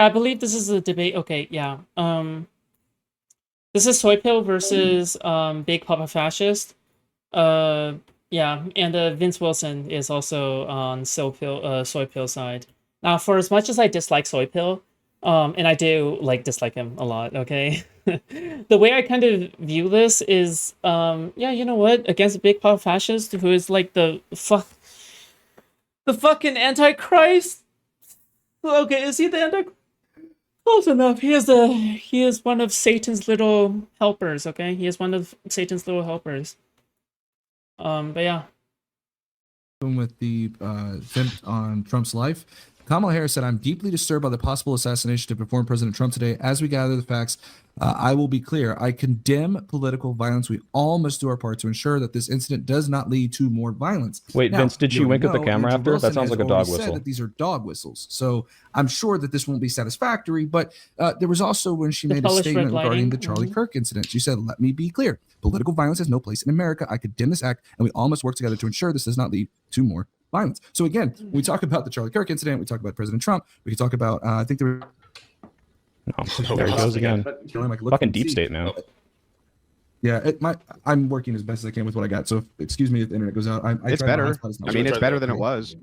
I believe this is a debate. Okay, yeah. This is Soy Pill versus Big Papa Fascist. Uh, yeah, and Vince Wilson is also on Soy Pill side. Now, for as much as I dislike Soy Pill, and I do like dislike him a lot. Okay, the way I kind of view this is, yeah, you know what? Against Big Papa Fascist, who is like the fucking Antichrist. Okay, is he the Antichrist? Close enough. He is one of Satan's little helpers. Okay, he is one of Satan's little helpers. But yeah. With the event on Trump's life, Kamala Harris said, "I'm deeply disturbed by the possible assassination to perform President Trump today. As we gather the facts, I will be clear. I condemn political violence. We all must do our part to ensure that this incident does not lead to more violence." Wait, now, Vince, did she wink at the camera after? That sounds like a dog whistle. Said that these are dog whistles. So I'm sure that this won't be satisfactory, but there was also when she made a statement regarding the Charlie Kirk incident. She said, "Let me be clear. Political violence has no place in America. I condemn this act, and we all must work together to ensure this does not lead to more violence." So again, when we talk about the Charlie Kirk incident, we talk about President Trump, we can talk about, I think there were... Oh, there he goes again. Fucking deep state now. Yeah, I'm working as best as I can with what I got. So excuse me if the internet goes out. It's better. I mean, it's better than it was.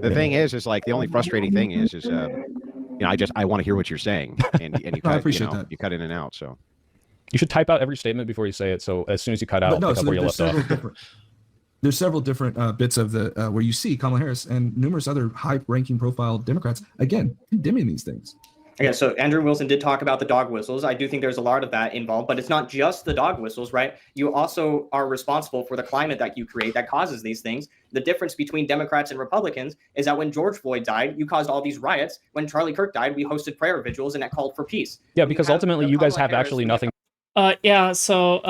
The thing is like the only frustrating thing is you know, I want to hear what you're saying, and you cut, you cut in and out. So you should type out every statement before you say it. So as soon as you cut out, pick up where you left off. There's several different bits of the where you see Kamala Harris and numerous other high-ranking profile Democrats again condemning these things. Okay, so Andrew Wilson did talk about the dog whistles. I do think there's a lot of that involved, but it's not just the dog whistles, right? You also are responsible for the climate that you create that causes these things. The difference between Democrats and Republicans is that when George Floyd died, you caused all these riots. When Charlie Kirk died, we hosted prayer vigils and that called for peace. Yeah, because ultimately you guys have actually nothing. Yeah, so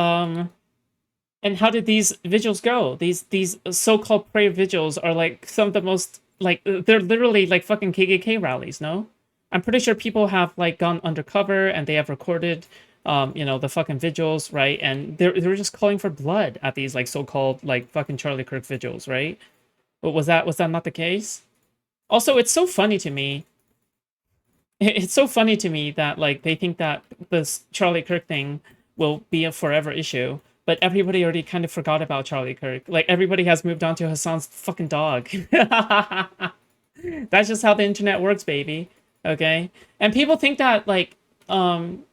and how did these vigils go? These so-called prayer vigils are like some of the most, like, they're literally like fucking KKK rallies, no? I'm pretty sure people have like gone undercover and they have recorded, you know, the fucking vigils, right? And they're just calling for blood at these like so-called like fucking Charlie Kirk vigils, right? But was that not the case? Also, it's so funny to me. It's so funny to me that like they think that this Charlie Kirk thing will be a forever issue, but everybody already kind of forgot about Charlie Kirk. Like everybody has moved on to Hassan's fucking dog. That's just how the internet works, baby. Okay, and people think that like and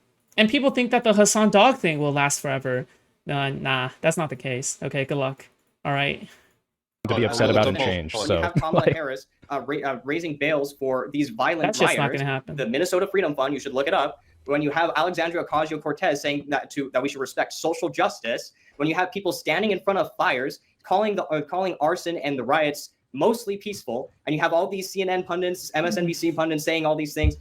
people think that the Hassan dog thing will last forever. Nah, that's not the case. Okay, good luck. All right. To be upset about and change. So you have Kamala Harris raising bails for these violent that's just rioters. Not going to happen. The Minnesota Freedom Fund, you should look it up. When you have Alexandria Ocasio-Cortez saying that we should respect social justice, when you have people standing in front of fires calling arson and the riots mostly peaceful, and you have all these CNN pundits, MSNBC pundits saying all these things,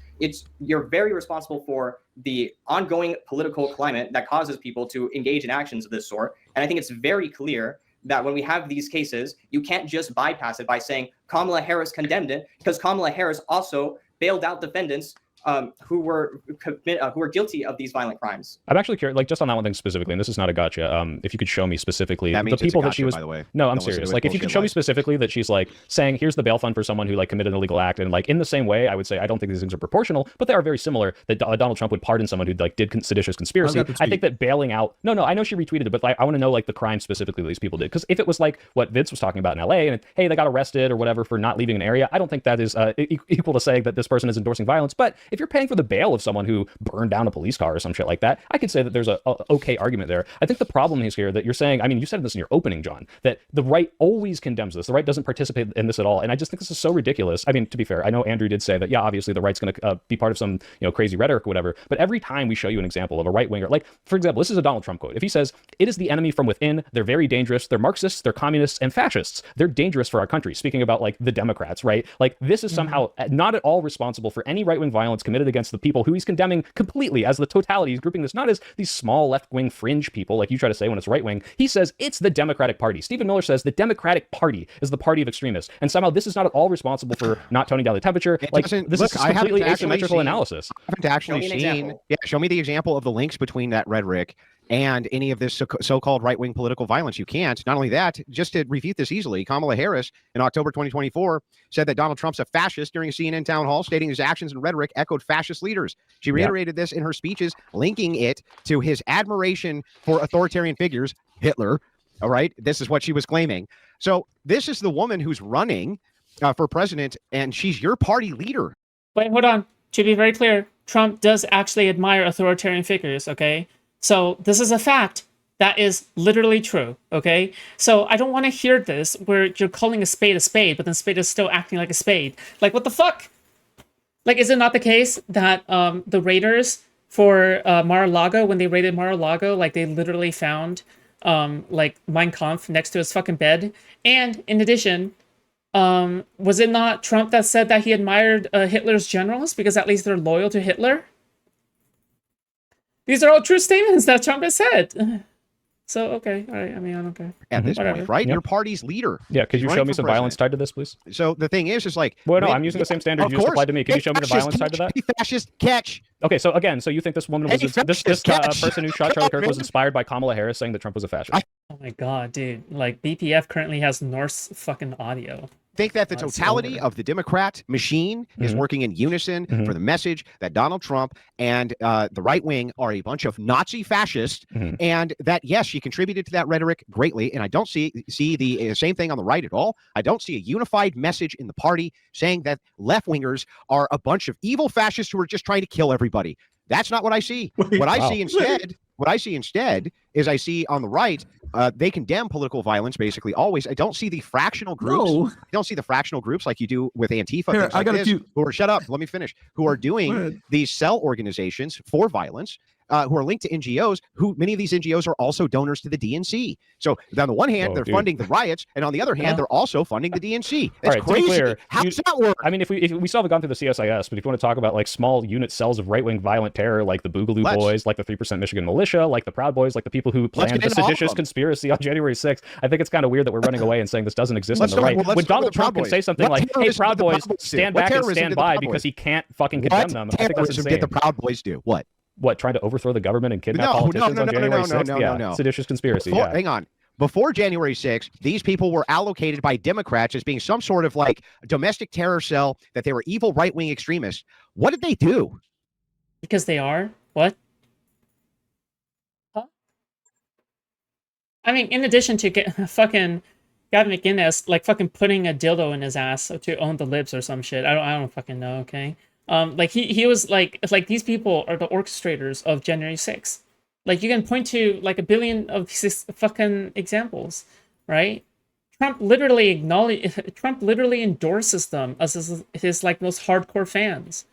you're very responsible for the ongoing political climate that causes people to engage in actions of this sort. And I think it's very clear that when we have these cases, you can't just bypass it by saying Kamala Harris condemned it, because Kamala Harris also bailed out defendants who were guilty of these violent crimes. I'm actually curious, like just on that one thing specifically, and this is not a gotcha. If you could show me specifically that the people gotcha, that she was. By the way. No, I'm serious. Like if you could show me specifically that she's like saying, here's the bail fund for someone who like committed an illegal act, and like in the same way, I would say I don't think these things are proportional, but they are very similar. That Donald Trump would pardon someone who like did seditious conspiracy. I think that bailing out. No, I know she retweeted it, but like I want to know like the crime specifically that these people did. Because if it was like what Vince was talking about in LA, and hey, they got arrested or whatever for not leaving an area, I don't think that is equal to saying that this person is endorsing violence. But if you're paying for the bail of someone who burned down a police car or some shit like that, I could say that there's a okay argument there. I think the problem is here that you're saying, I mean, you said this in your opening, John, that the right always condemns this. The right doesn't participate in this at all. And I just think this is so ridiculous. I mean, to be fair, I know Andrew did say that, yeah, obviously the right's going to be part of some, crazy rhetoric or whatever. But every time we show you an example of a right winger, like, for example, this is a Donald Trump quote. If he says, it is the enemy from within, they're very dangerous, they're Marxists, they're communists and fascists. They're dangerous for our country. Speaking about like the Democrats, right? Like this is somehow not at all responsible for any right-wing violence committed against the people who he's condemning completely as the totality. He's grouping this not as these small left-wing fringe people like you try to say when it's right-wing. He says it's the Democratic Party. Stephen Miller says the Democratic Party is the party of extremists. And somehow this is not at all responsible for not toning down the temperature. Like this is completely asymmetrical analysis. I haven't actually seen. Yeah, show me the example of the links between that rhetoric and any of this so-called right-wing political violence. You can't. Not only that, just to refute this easily, Kamala Harris in October 2024 said that Donald Trump's a fascist during a CNN town hall, stating his actions and rhetoric echoed fascist leaders. She reiterated this in her speeches, linking it to his admiration for authoritarian figures, Hitler. All right, this is what she was claiming. So this is the woman who's running for president, and she's your party leader. Wait, hold on. To be very clear, Trump does actually admire authoritarian figures, okay? So this is a fact that is literally true, okay? So I don't want to hear this where you're calling a spade, but then spade is still acting like a spade. Like, what the fuck? Like, is it not the case that the raiders for Mar-a-Lago, when they raided Mar-a-Lago, like, they literally found, like, Mein Kampf next to his fucking bed? And, in addition, was it not Trump that said that he admired Hitler's generals because at least they're loyal to Hitler? These are all true statements that Trump has said. So, okay, all right, I mean, I don't care. At this point, right? Yep. Your party's leader. Yeah, could you show me some violence tied to this, please? So the thing is like... Well, no, I'm using the same standard you just applied to me. Can you show me the violence tied to that? Fascist catch. Okay, so again, so you think this woman was... This person who shot Charlie Kirk was inspired by Kamala Harris saying that Trump was a fascist? Oh my god, dude. Like, BPF currently has Norse fucking audio. Think that the totality of the Democrat machine is working in unison for the message that Donald Trump and the right wing are a bunch of Nazi fascists, and that, yes, she contributed to that rhetoric greatly. And I don't see the same thing on the right at all. I don't see a unified message in the party saying that left wingers are a bunch of evil fascists who are just trying to kill everybody. That's not what I see. What I see instead is I see on the right, they condemn political violence basically always. I don't see the fractional groups. No. I don't see the fractional groups like you do with Antifa. Here, I got a few. Who are, shut up, let me finish. Who are doing these cell organizations for violence, who are linked to NGOs, who many of these NGOs are also donors to the DNC. So on the one hand, they're funding the riots, and on the other hand, they're also funding the DNC. That's crazy. Clear, how does that work? I mean, if we still haven't gone through the CSIS, but if you want to talk about like small unit cells of right-wing violent terror, like the Boogaloo Boys, like the 3% Michigan Militia, like the Proud Boys, like the people who planned the seditious conspiracy on January 6th, I think it's kind of weird that we're running away and saying this doesn't exist on the right. When Donald Trump can say something like, hey, Proud Boys, stand back and stand by because he can't fucking condemn them. I think that's insane. Did the Proud Boys do? What, trying to overthrow the government and kidnap politicians on January 6th? No. Seditious conspiracy. Hang on. Before January 6th, these people were allocated by Democrats as being some sort of like domestic terror cell, that they were evil right-wing extremists. What did they do? Because they are? What? Huh? I mean, in addition to fucking Gavin McInnes, like fucking putting a dildo in his ass to own the libs or some shit. I don't fucking know, okay? Like he was like these people are the orchestrators of January 6th. Like you can point to like a billion of these fucking examples, right? Trump literally endorses them as his like most hardcore fans.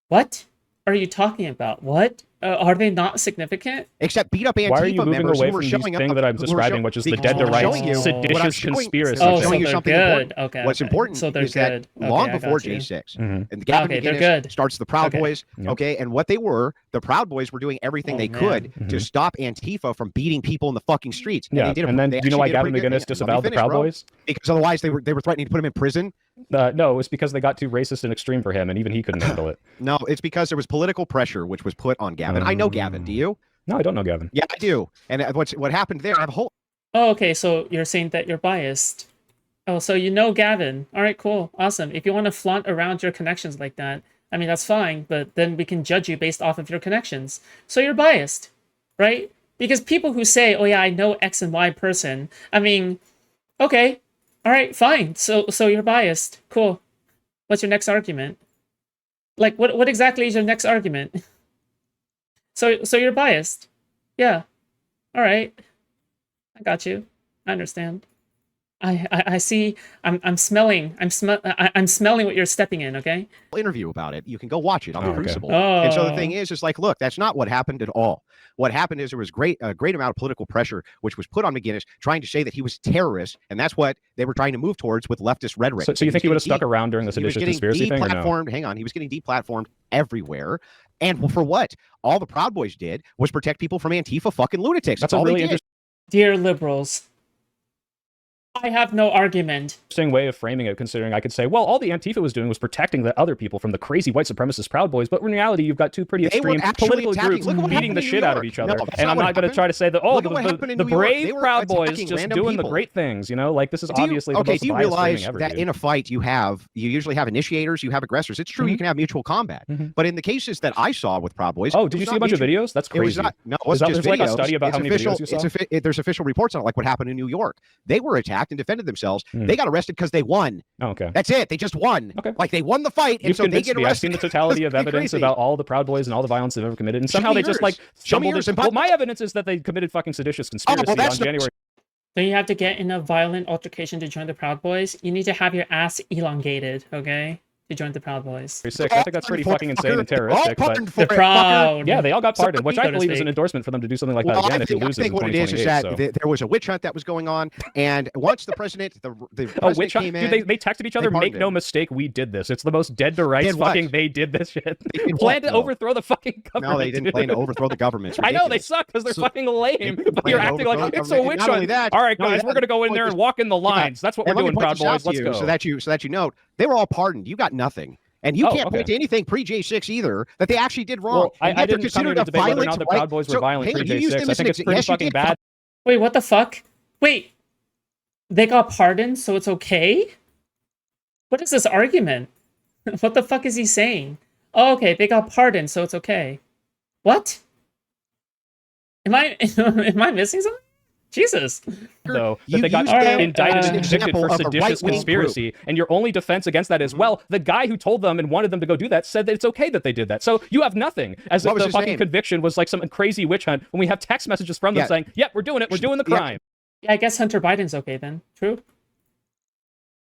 What are you talking about? What? Are they not significant? Except beat up Antifa. Why are you moving away from this thing that I'm describing, which is the dead to rights seditious conspiracy? Oh, so they're good. Okay. What's important is that long before J6, and Gavin McInnes starts the Proud Boys, okay, and what they were, the Proud Boys were doing everything they could to stop Antifa from beating people in the fucking streets. Yeah, and then do you know why Gavin McInnes disavowed the Proud Boys? Because otherwise they were threatening to put him in prison. No, it was because they got too racist and extreme for him, and even he couldn't handle it. No, it's because there was political pressure which was put on Gavin. I know Gavin. Do you? No, I don't know Gavin. Yeah, I do. And what happened there? I have a whole. Oh, okay. So you're saying that you're biased. Oh, so you know Gavin. All right, cool, awesome. If you want to flaunt around your connections like that, I mean that's fine. But then we can judge you based off of your connections. So you're biased, right? Because people who say, "Oh yeah, I know X and Y person," I mean, okay. All right, fine. So you're biased. Cool. What's your next argument? Like, what exactly is your next argument? So you're biased. Yeah. All right. I got you. I understand. I see. I'm smelling what you're stepping in. Okay. Interview about it. You can go watch it on the Crucible. And so the thing is like, look, that's not what happened at all. What happened is there was a great amount of political pressure which was put on McInnes, trying to say that he was a terrorist, and that's what they were trying to move towards with leftist rhetoric. So you think he would have stuck around during the seditious conspiracy thing? Or no? Hang on, he was getting deplatformed everywhere. And for what? All the Proud Boys did was protect people from Antifa fucking lunatics. That's all really interesting. Dear liberals, I have no argument. Interesting way of framing it, considering I could say, well, all the Antifa was doing was protecting the other people from the crazy white supremacist Proud Boys, but in reality, you've got two pretty extreme political groups beating the shit out of each other. And I'm not going to try to say that, oh, the brave Proud Boys just doing the great things, you know? Like, this is obviously the most biased framing ever. Okay, do you realize that in a fight you usually have initiators, you have aggressors. It's true, you can have mutual combat. But in the cases that I saw with Proud Boys... Oh, did you see a bunch of videos? That's crazy. No, it wasn't just videos. Like a study about how many videos you saw? There's official reports on it, like what happened in New York. They were attacked and defended themselves. They got arrested because they won. Oh, okay. That's it. They just won. Okay. Like they won the fight, and so they get arrested. I've seen the totality of evidence about all the Proud Boys and all the violence they've ever committed, and somehow they just like stumbled into... Well, my evidence is that they committed fucking seditious conspiracy on January. Don't you have to get in a violent altercation to join the Proud Boys? You need to have your ass elongated, okay? To join the Proud Boys. I think that's pretty fucking insane and terroristic. But the Proud. Yeah, they all got pardoned, which I believe is an endorsement for them to do something like that again if he loses in 2028. I think what it is that there was a witch hunt that was going on, and once the president, the president came in, dude, they texted each other, make no mistake, we did this. It's the most dead to rights fucking they did this shit. They planned to overthrow the fucking government. No, they didn't plan to overthrow the government. I know, they suck because they're fucking lame. But you're acting like it's a witch hunt. All right, guys, we're going to go in there and walk in the lines. That's what we're doing, Proud Boys. Let's go. So that you note, they were all pardoned. You got nothing. And you can't point to anything pre-J6 either that they actually did wrong. Well, I didn't come here to debate whether or not the Proud Boys were violent pre-J6. I think it's pretty fucking bad. Wait, what the fuck? Wait, they got pardoned, so it's okay? What is this argument? What the fuck is he saying? Oh, okay, they got pardoned, so it's okay. What? Am I missing something? Jesus. Though, that they got indicted and convicted for seditious conspiracy, and your only defense against that is, well, the guy who told them and wanted them to go do that said that it's okay that they did that. So you have nothing, as if the fucking conviction was like some crazy witch hunt, when we have text messages from them saying, yep, we're doing it, we're doing the crime. Yeah, I guess Hunter Biden's okay then. True.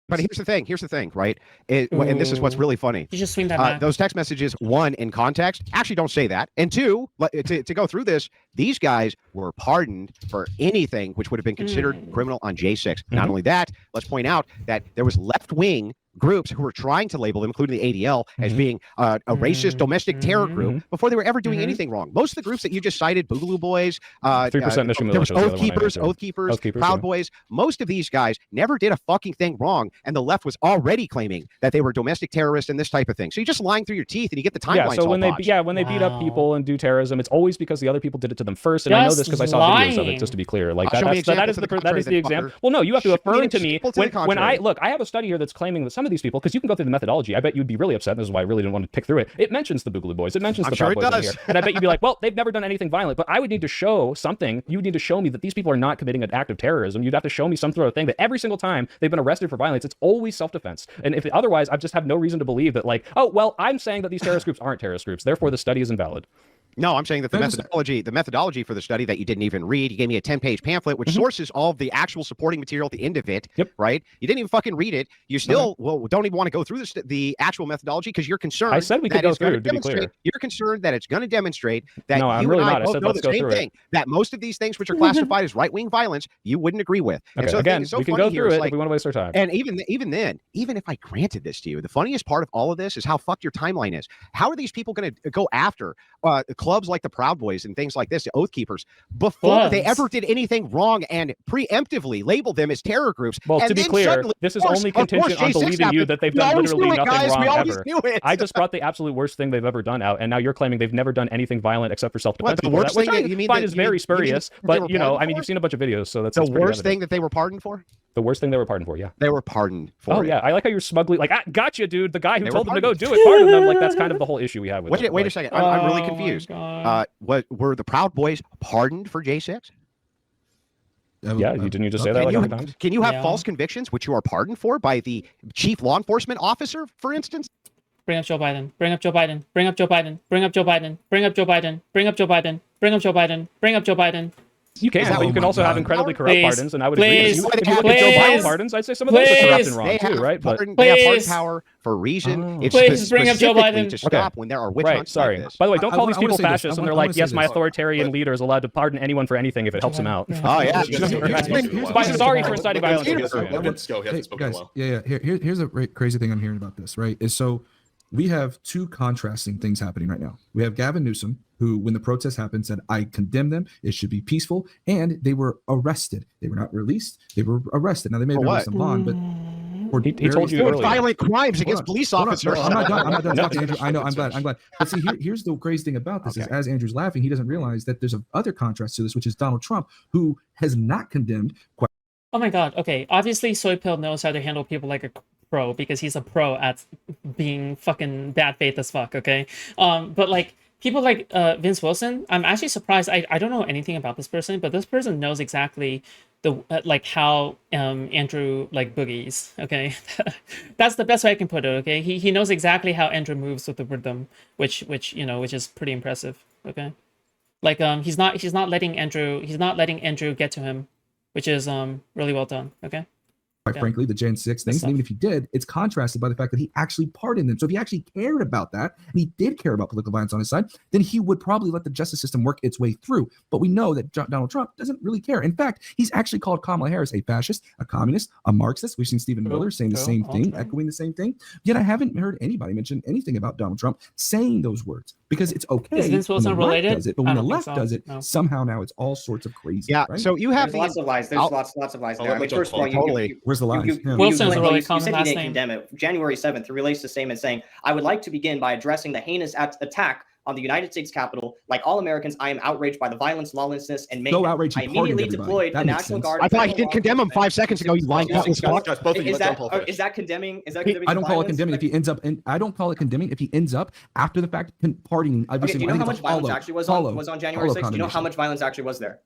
But here's the thing, right? And this is what's really funny. You just swing that back. Those text messages, one, in context, actually don't say that. And two, to go through this, these guys were pardoned for anything which would have been considered criminal on J6. Not only that, let's point out that there was left-wing groups who were trying to label them, including the ADL, as being a racist domestic terror group before they were ever doing anything wrong. Most of the groups that you just cited, Boogaloo Boys, 3% Mission there was Militia, Oath Keepers, Proud Boys, most of these guys never did a fucking thing wrong, and the left was already claiming that they were domestic terrorists and this type of thing. So you're just lying through your teeth, and you get the timelines so when they beat up people and do terrorism, it's always because the other people did it to them first. And I know this because I saw videos of it, just to be clear. Like that is the example. Well, no, you have to affirm to me when I have a study here that's claiming that some of these people, because you can go through the methodology, I bet you'd be really upset. This is why I really didn't want to pick through it. It mentions the Boogaloo Boys. It mentions the Proud Boys in here. And I bet you'd be like, well, they've never done anything violent, but I would need to show something. You would need to show me that these people are not committing an act of terrorism. You'd have to show me some sort of thing that every single time they've been arrested for violence, it's always self-defense. And if otherwise, I just have no reason to believe that, like, oh, well, I'm saying that these terrorist groups aren't terrorist groups. Therefore, the study is invalid. No, I'm saying that the methodology for the study that you didn't even read, you gave me a 10-page pamphlet which sources all of the actual supporting material at the end of it, right? You didn't even fucking read it. You still don't even want to go through the actual methodology because you're concerned. I said we could go through, to be clear. You're concerned that it's going to demonstrate that no, I'm really not. I said let's go through it. That most of these things which are classified as right-wing violence, you wouldn't agree with. Okay, and so again, we can go through it if we want to waste our time. And even then, even if I granted this to you, the funniest part of all of this is how fucked your timeline is. How are these people going to go after clubs like the Proud Boys and things like this, the Oath Keepers, before they ever did anything wrong and preemptively labeled them as terror groups? Well, to be clear, this is only contingent on believing you that they've done literally nothing wrong ever. I just brought the absolute worst thing they've ever done out, and now you're claiming they've never done anything violent except for self-defense. Which I find is very spurious, but, you know, I mean, you've seen a bunch of videos, so that's the worst thing that they were pardoned for? The worst thing they were pardoned for, yeah. They were pardoned for Oh, yeah. I like how you're smugly like, gotcha, dude. The guy who told them to go do it pardoned them. Like, that's kind of the whole issue we have with it. Wait a second. I'm really confused. Were the Proud Boys pardoned for J6? Yeah, didn't you just say that like 100 times? Can you have false convictions, which you are pardoned for by the chief law enforcement officer, for instance? Bring up Joe Biden. Bring up Joe Biden. Bring up Joe Biden. Bring up Joe Biden. Bring up Joe Biden. Bring up Joe Biden. Bring up Joe Biden. Bring up Joe Biden. You can, but you can also have incredibly corrupt pardons, and I would agree. If you look at Joe Biden pardons, I'd say some of those are corrupt and wrong too, right? But they have pardon power for a reason. It's please bring up Joe Biden to stop when there are witch hunts sorry. like this. By the way, don't call these people fascists and they're like, yes, my authoritarian leader is allowed to pardon anyone for anything if it helps him out. Oh yeah. Sorry for inciting violence. Guys, yeah. Here's a crazy thing I'm hearing about this, right? Is so we have two contrasting things happening right now. We have Gavin Newsom, who, when the protests happened, said, I condemn them. It should be peaceful. And they were arrested. They were not released. They were arrested. Now, they may have been released on bond, but he told you earlier. Violent crimes against police officers. I'm not done talking, Andrew. I know. I'm glad. But see, here's the crazy thing about this is, as Andrew's laughing, he doesn't realize that there's other contrast to this, which is Donald Trump, who has not condemned. Oh my God. Okay. Obviously, Soy Pill knows how to handle people like a pro because he's a pro at being fucking bad faith as fuck. Okay. But like people like Vince Wilson, I'm actually surprised. I don't know anything about this person, but this person knows exactly the like how Andrew like boogies. Okay. That's the best way I can put it. Okay. He knows exactly how Andrew moves with the rhythm, which is pretty impressive. Okay. Like he's not letting Andrew get to him, which is really well done. Okay. Quite frankly, the Jan 6 things, and even if he did, it's contrasted by the fact that he actually pardoned them. So if he actually cared about that, and he did care about political violence on his side, then he would probably let the justice system work its way through. But we know that Donald Trump doesn't really care. In fact, he's actually called Kamala Harris a fascist, a communist, a Marxist. We've seen Stephen Miller saying the same thing, echoing the same thing. Yet I haven't heard anybody mention anything about Donald Trump saying those words, because it's okay. Is Vince Wilson related? Does it, but when the left does it, somehow now it's all sorts of crazy. Yeah, right? So you have lots of lies. There's lots of lies there. I mean, first of all, where's the lies? Wilson's a really common last name. Condemn it. January 7th, he released a statement saying, I would like to begin by addressing the heinous attack on the United States Capitol. Like all Americans, I am outraged by the violence, lawlessness, and mayhem. I immediately deployed the National Guard. I thought he did condemn him 5 seconds ago. You lying Is that condemning? I don't call it condemning if he ends up I don't call it condemning if he ends up after the fact pardoning. Okay, do you know how much violence actually was on January 6th? Do you know how much violence actually was there?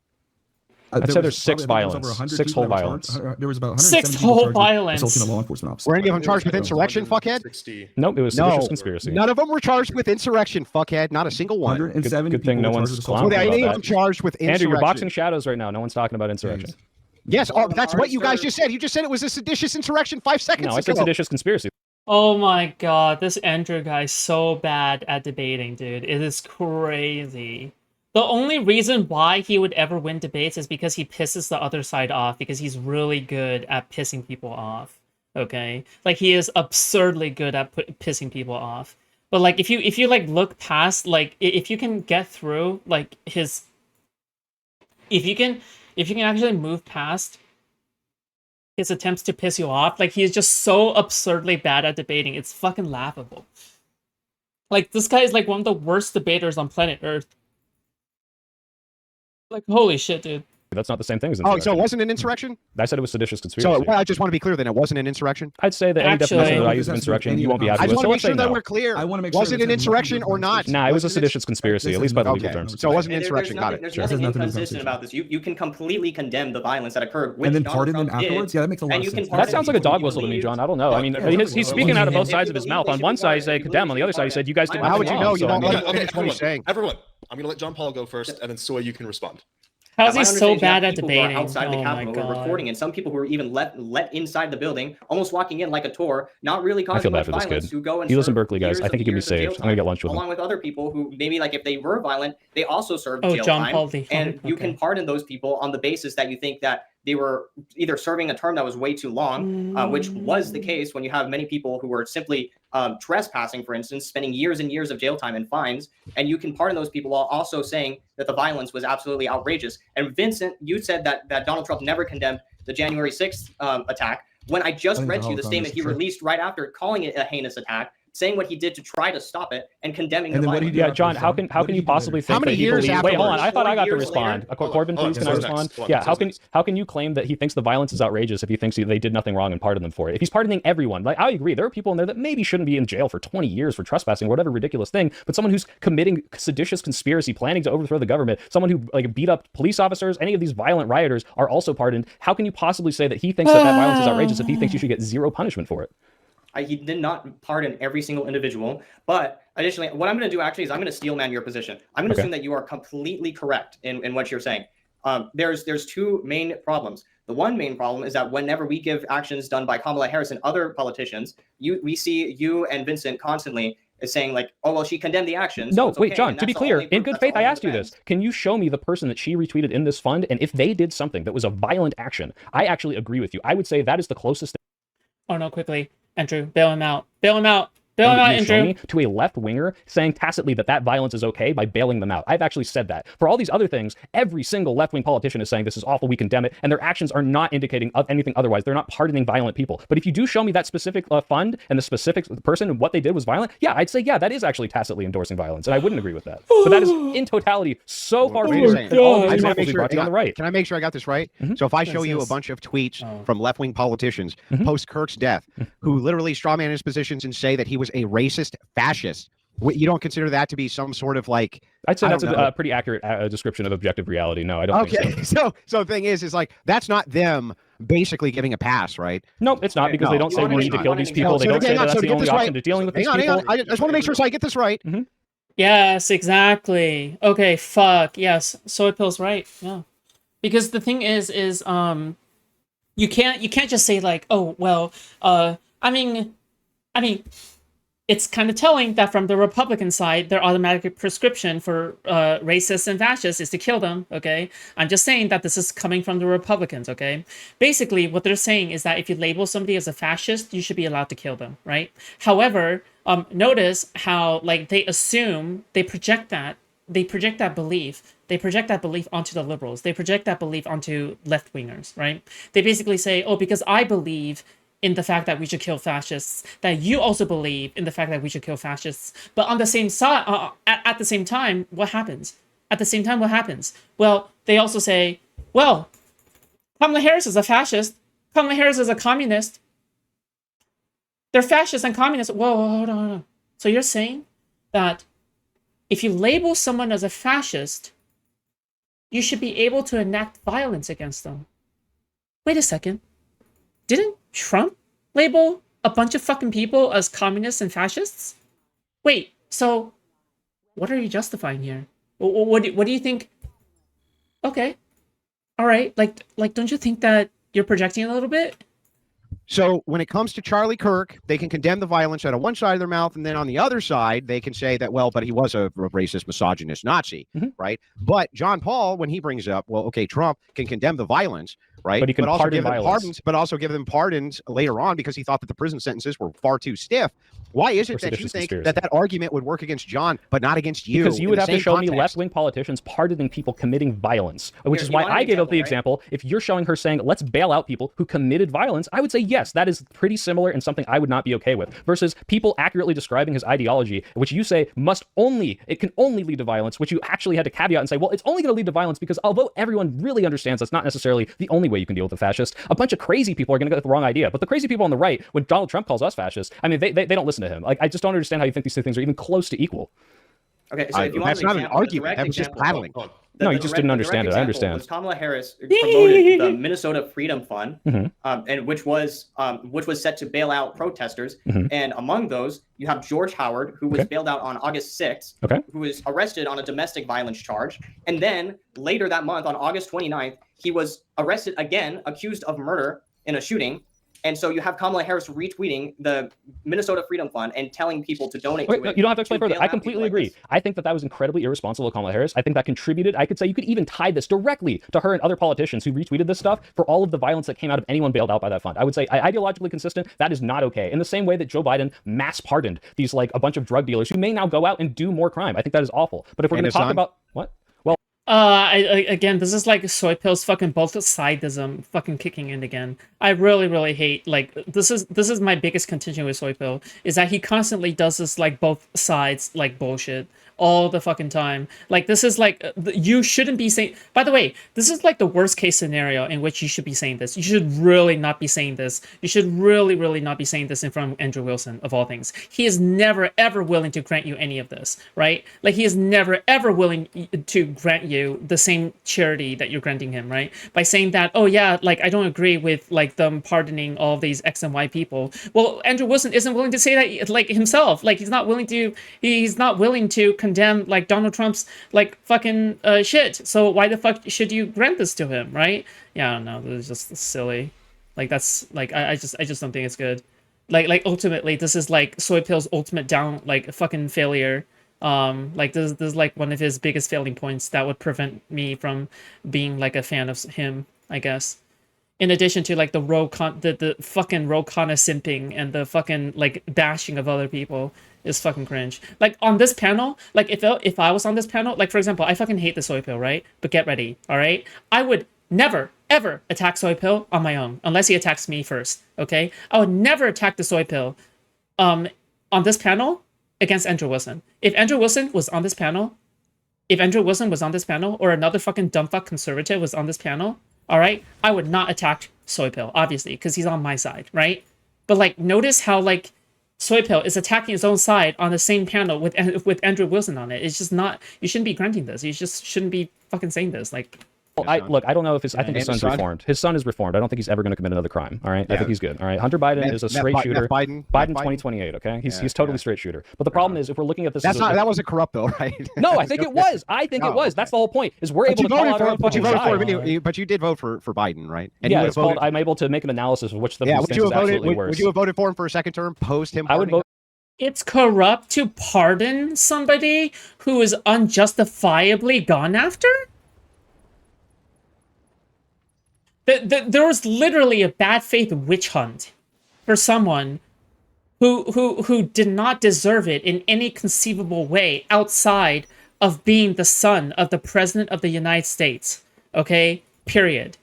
I'd say there's 6 violence. 6 whole violence. There was about 6 whole violence. Assaulting a law enforcement officer. Were any of them charged with insurrection, fuckhead? Nope, it was seditious conspiracy. None of them were charged with insurrection, fuckhead. Not a single one. 170 good thing no one's clowning about any of that. them charged with insurrection. Andrew, you're boxing shadows right now. No one's talking about insurrection. Yes, that's what you guys just said. You just said it was a seditious insurrection 5 seconds ago. No, I said seditious conspiracy. Oh my God, this Andrew guy's so bad at debating, dude. It is crazy. The only reason why he would ever win debates is because he pisses the other side off, because he's really good at pissing people off. Okay? Like, he is absurdly good at pissing people off. But like, if you like look past, like, if you can get through like his, if you can actually move past his attempts to piss you off, like, he is just so absurdly bad at debating. It's fucking laughable. Like, this guy is like one of the worst debaters on planet Earth. Like, holy shit, dude. That's not the same thing as insurrection. Oh, so it wasn't an insurrection? I said it was seditious conspiracy. So I just want to be clear then, it wasn't an insurrection? I'd say that any definition that I use of insurrection, you won't be happy I with. just want to make sure that no. we're clear. I want to make sure was it an insurrection or not? Nah, it was a seditious conspiracy, at least by the legal terms. So it wasn't an insurrection. Got it. There's nothing inconsistent about this. You can completely condemn the violence that occurred. And then pardon them afterwards? Yeah, that makes a lot of sense. That sounds like a dog whistle to me, John. I don't know. I mean, he's speaking out of both sides of his mouth. On one side, he said condemn. On the other side, he said you guys did nothing wrong. How would you know? You don't Okay, everyone. I'm going to let John Paul go first, and then Soy, you can respond. How's he so bad at people debating? Who are outside the Capitol, who are recording, and some people who are even let inside the building, almost walking in like a tour, not really causing much violence. Who go and he lives in Berkeley, guys. I think he can be saved. I'm gonna get lunch with him. Along with other people who maybe, like, if they were violent, they also served jail John time. Paul And you can pardon those people on the basis that you think that they were either serving a term that was way too long, which was the case when you have many people who were simply trespassing, for instance, spending years and years of jail time and fines, and you can pardon those people while also saying that the violence was absolutely outrageous. And Vincent, you said that Donald Trump never condemned the January 6th attack, when I just read to you the statement he released right after, calling it a heinous attack, saying what he did to try to stop it, and condemning the violence. Yeah, John, how can you possibly think that he believes... Wait, hold on, I thought I got to respond. Corbin, please, can I respond? Yeah, how can you claim that he thinks the violence is outrageous if he thinks they did nothing wrong and pardon them for it? If he's pardoning everyone, like, I agree, there are people in there that maybe shouldn't be in jail for 20 years for trespassing or whatever ridiculous thing, but someone who's committing seditious conspiracy, planning to overthrow the government, someone who like beat up police officers, any of these violent rioters are also pardoned. How can you possibly say that he thinks that violence is outrageous if he thinks you should get zero punishment for it? He did not pardon every single individual, but additionally, what I'm going to do actually is I'm going to steel man your position. I'm going to assume that you are completely correct in what you're saying. There's two main problems. The one main problem is that whenever we give actions done by Kamala Harris and other politicians, we see you and Vincent constantly is saying like, oh, well, she condemned the actions. No, so wait, okay. John, to be clear, in good faith, I asked you this. Can you show me the person that she retweeted in this fund? And if they did something that was a violent action, I actually agree with you. I would say that is the closest. Oh, no, quickly. Andrew, bail him out. Bail him out. show me to a left-winger saying tacitly that violence is okay by bailing them out. I've actually said that. For all these other things, every single left-wing politician is saying this is awful, we condemn it, and their actions are not indicating anything otherwise. They're not pardoning violent people. But if you do show me that specific fund and the specific person and what they did was violent, yeah, I'd say, yeah, that is actually tacitly endorsing violence, and I wouldn't agree with that. But that is, in totality, so far from all the examples we brought to you on the right. Can I make sure I got this right? So if I show you a bunch of tweets from left-wing politicians post-Kirk's death, who literally strawman his positions and say that he was a racist fascist, you don't consider that to be some sort of like? I'd say that's a pretty accurate description of objective reality. No, I don't think so. So the thing is like, that's not them basically giving a pass, right? No, it's not, because they don't say we need to kill these people. They don't say that's the only option to dealing with these people. I just want to make sure so I get this right. Yes, exactly. Okay, fuck. Yes, soy pill's right. Yeah, because the thing is you can't just say like, oh well, I mean, it's kind of telling that from the Republican side, their automatic prescription for racists and fascists is to kill them, okay? I'm just saying that this is coming from the Republicans, okay? Basically, what they're saying is that if you label somebody as a fascist, you should be allowed to kill them, right? However, notice how, like, they project that belief onto the liberals. They project that belief onto left-wingers, right? They basically say, oh, because I believe in the fact that we should kill fascists, that you also believe in the fact that we should kill fascists. But on the same side, at the same time, what happens? Well, they also say, well, Kamala Harris is a fascist. Kamala Harris is a communist. They're fascists and communists. Whoa, hold on. So you're saying that if you label someone as a fascist, you should be able to enact violence against them. Wait a second. Didn't Trump label a bunch of fucking people as communists and fascists? Wait, so what are you justifying here? What do you think? Okay, all right. Like, don't you think that you're projecting a little bit? So when it comes to Charlie Kirk, they can condemn the violence out of one side of their mouth, and then on the other side, they can say that, well, but he was a racist, misogynist Nazi, right? But John Paul, when he brings up, well, okay, Trump can condemn the violence, right? But he can also pardon give them violence. pardons, but also give them pardons later on because he thought that the prison sentences were far too stiff. Why is it that you think that argument would work against John, but not against you? Because you would have to show me left-wing politicians pardoning people committing violence, which is why I gave up the example. If you're showing her saying, let's bail out people who committed violence, I would say, yes, that is pretty similar and something I would not be okay with, versus people accurately describing his ideology, which you say it can only lead to violence, which you actually had to caveat and say, well, it's only going to lead to violence because although everyone really understands that's not necessarily the only way you can deal with a fascist, a bunch of crazy people are going to get the wrong idea. But the crazy people on the right, when Donald Trump calls us fascists, I mean, they don't listen to him. Like, I just don't understand how you think these two things are even close to equal. Okay, so if you want that's not an argument. That was just paddling. No, you just didn't understand it. I understand. Was Kamala Harris promoted the Minnesota Freedom Fund, and which was set to bail out protesters. And among those, you have George Howard, who was bailed out on August 6th, who was arrested on a domestic violence charge. And then later that month, on August 29th, he was arrested again, accused of murder in a shooting. And so you have Kamala Harris retweeting the Minnesota Freedom Fund and telling people to donate to it. You don't have to explain further. I completely agree. I think that was incredibly irresponsible of Kamala Harris. I think that contributed. I could say you could even tie this directly to her and other politicians who retweeted this stuff for all of the violence that came out of anyone bailed out by that fund. I would say ideologically consistent, that is not okay. In the same way that Joe Biden mass pardoned these like a bunch of drug dealers who may now go out and do more crime. I think that is awful. But if we're going to talk about what? Again, this is like soy pills fucking both sidism fucking kicking in again. I really hate, like, this is my biggest contention with soy pill, is that he constantly does this like both sides like bullshit all the fucking time. Like, this is like, you shouldn't be saying, by the way, this is like the worst case scenario in which you should be saying this. You should really not be saying this. You should really not be saying this in front of Andrew Wilson, of all things. He is never ever willing to grant you any of this, right? Like, he is never ever willing to grant you the same charity that you're granting him, right? By saying that, oh yeah, like, I don't agree with like them pardoning all of these X and Y people. Well, Andrew Wilson isn't willing to say that like himself. Like, he's not willing to condemn like Donald Trump's like fucking shit. So why the fuck should you grant this to him, right? Yeah, I don't know. This is just silly. Like, that's like, I just don't think it's good. Like ultimately, this is like soy pill's ultimate fucking failure. Like this is like one of his biggest failing points that would prevent me from being like a fan of him, I guess. In addition to like the fucking simping and the fucking like bashing of other people is fucking cringe. Like on this panel, like if I was on this panel, like for example, I fucking hate the soy pill, right? But get ready, all right? I would never ever attack soy pill on my own unless he attacks me first, okay? I would never attack the soy pill on this panel against Andrew Wilson. If Andrew Wilson was on this panel, or another fucking dumb fuck conservative was on this panel, all right, I would not attack soy pill, obviously, because he's on my side, right? But like, notice how like soy pill is attacking his own side on the same panel with Andrew Wilson on it. It's just not. You shouldn't be granting this. You just shouldn't be fucking saying this. Like, well, I don't know if I think his son's reformed. His son is reformed. I don't think he's ever going to commit another crime. All right, I think he's good. All right, Hunter Biden is a straight shooter. Biden 2028. Okay, he's totally straight shooter. But the problem is, if we're looking at this, that wasn't corrupt though, right? No, I think it was. I think it was. That's the whole point. Is we're able to call out our own fucking side. But you did vote for Biden, right? And yeah, it's called. I'm able to make an analysis of which of these things is absolutely worse. Would you have voted for him for a second term post him? I would vote. It's corrupt to pardon somebody who is unjustifiably gone after? There was literally a bad faith witch hunt for someone who did not deserve it in any conceivable way outside of being the son of the President of the United States. Okay? Period.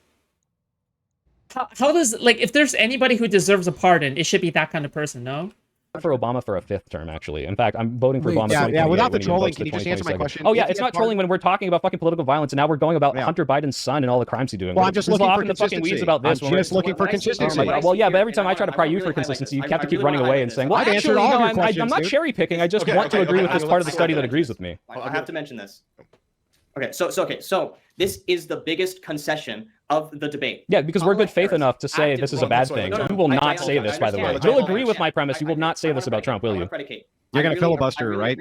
How does, like, if there's anybody who deserves a pardon, it should be that kind of person, no? For Obama for a 5th term, actually. In fact, I'm voting for Obama. Yeah, without the trolling, can you just answer my question? Oh yeah, it's not trolling when we're talking about fucking political violence, and now we're going about Hunter Biden's son and all the crimes he's doing. Well, I'm just looking for consistency. Fucking weeds about this. I'm just looking for consistency. Well, yeah, but every time I try to pry you for consistency, you have to keep running away and saying, "Well, actually, no, I'm not cherry picking. I just want to agree with this part of the study that agrees with me." I have to mention this. Okay, so this is the biggest concession of the debate. Yeah, because we're good faith enough to say this is a bad thing. You will not say this, by the way. You'll agree with my premise. You will not say this about Trump, will you? You're going to filibuster, right?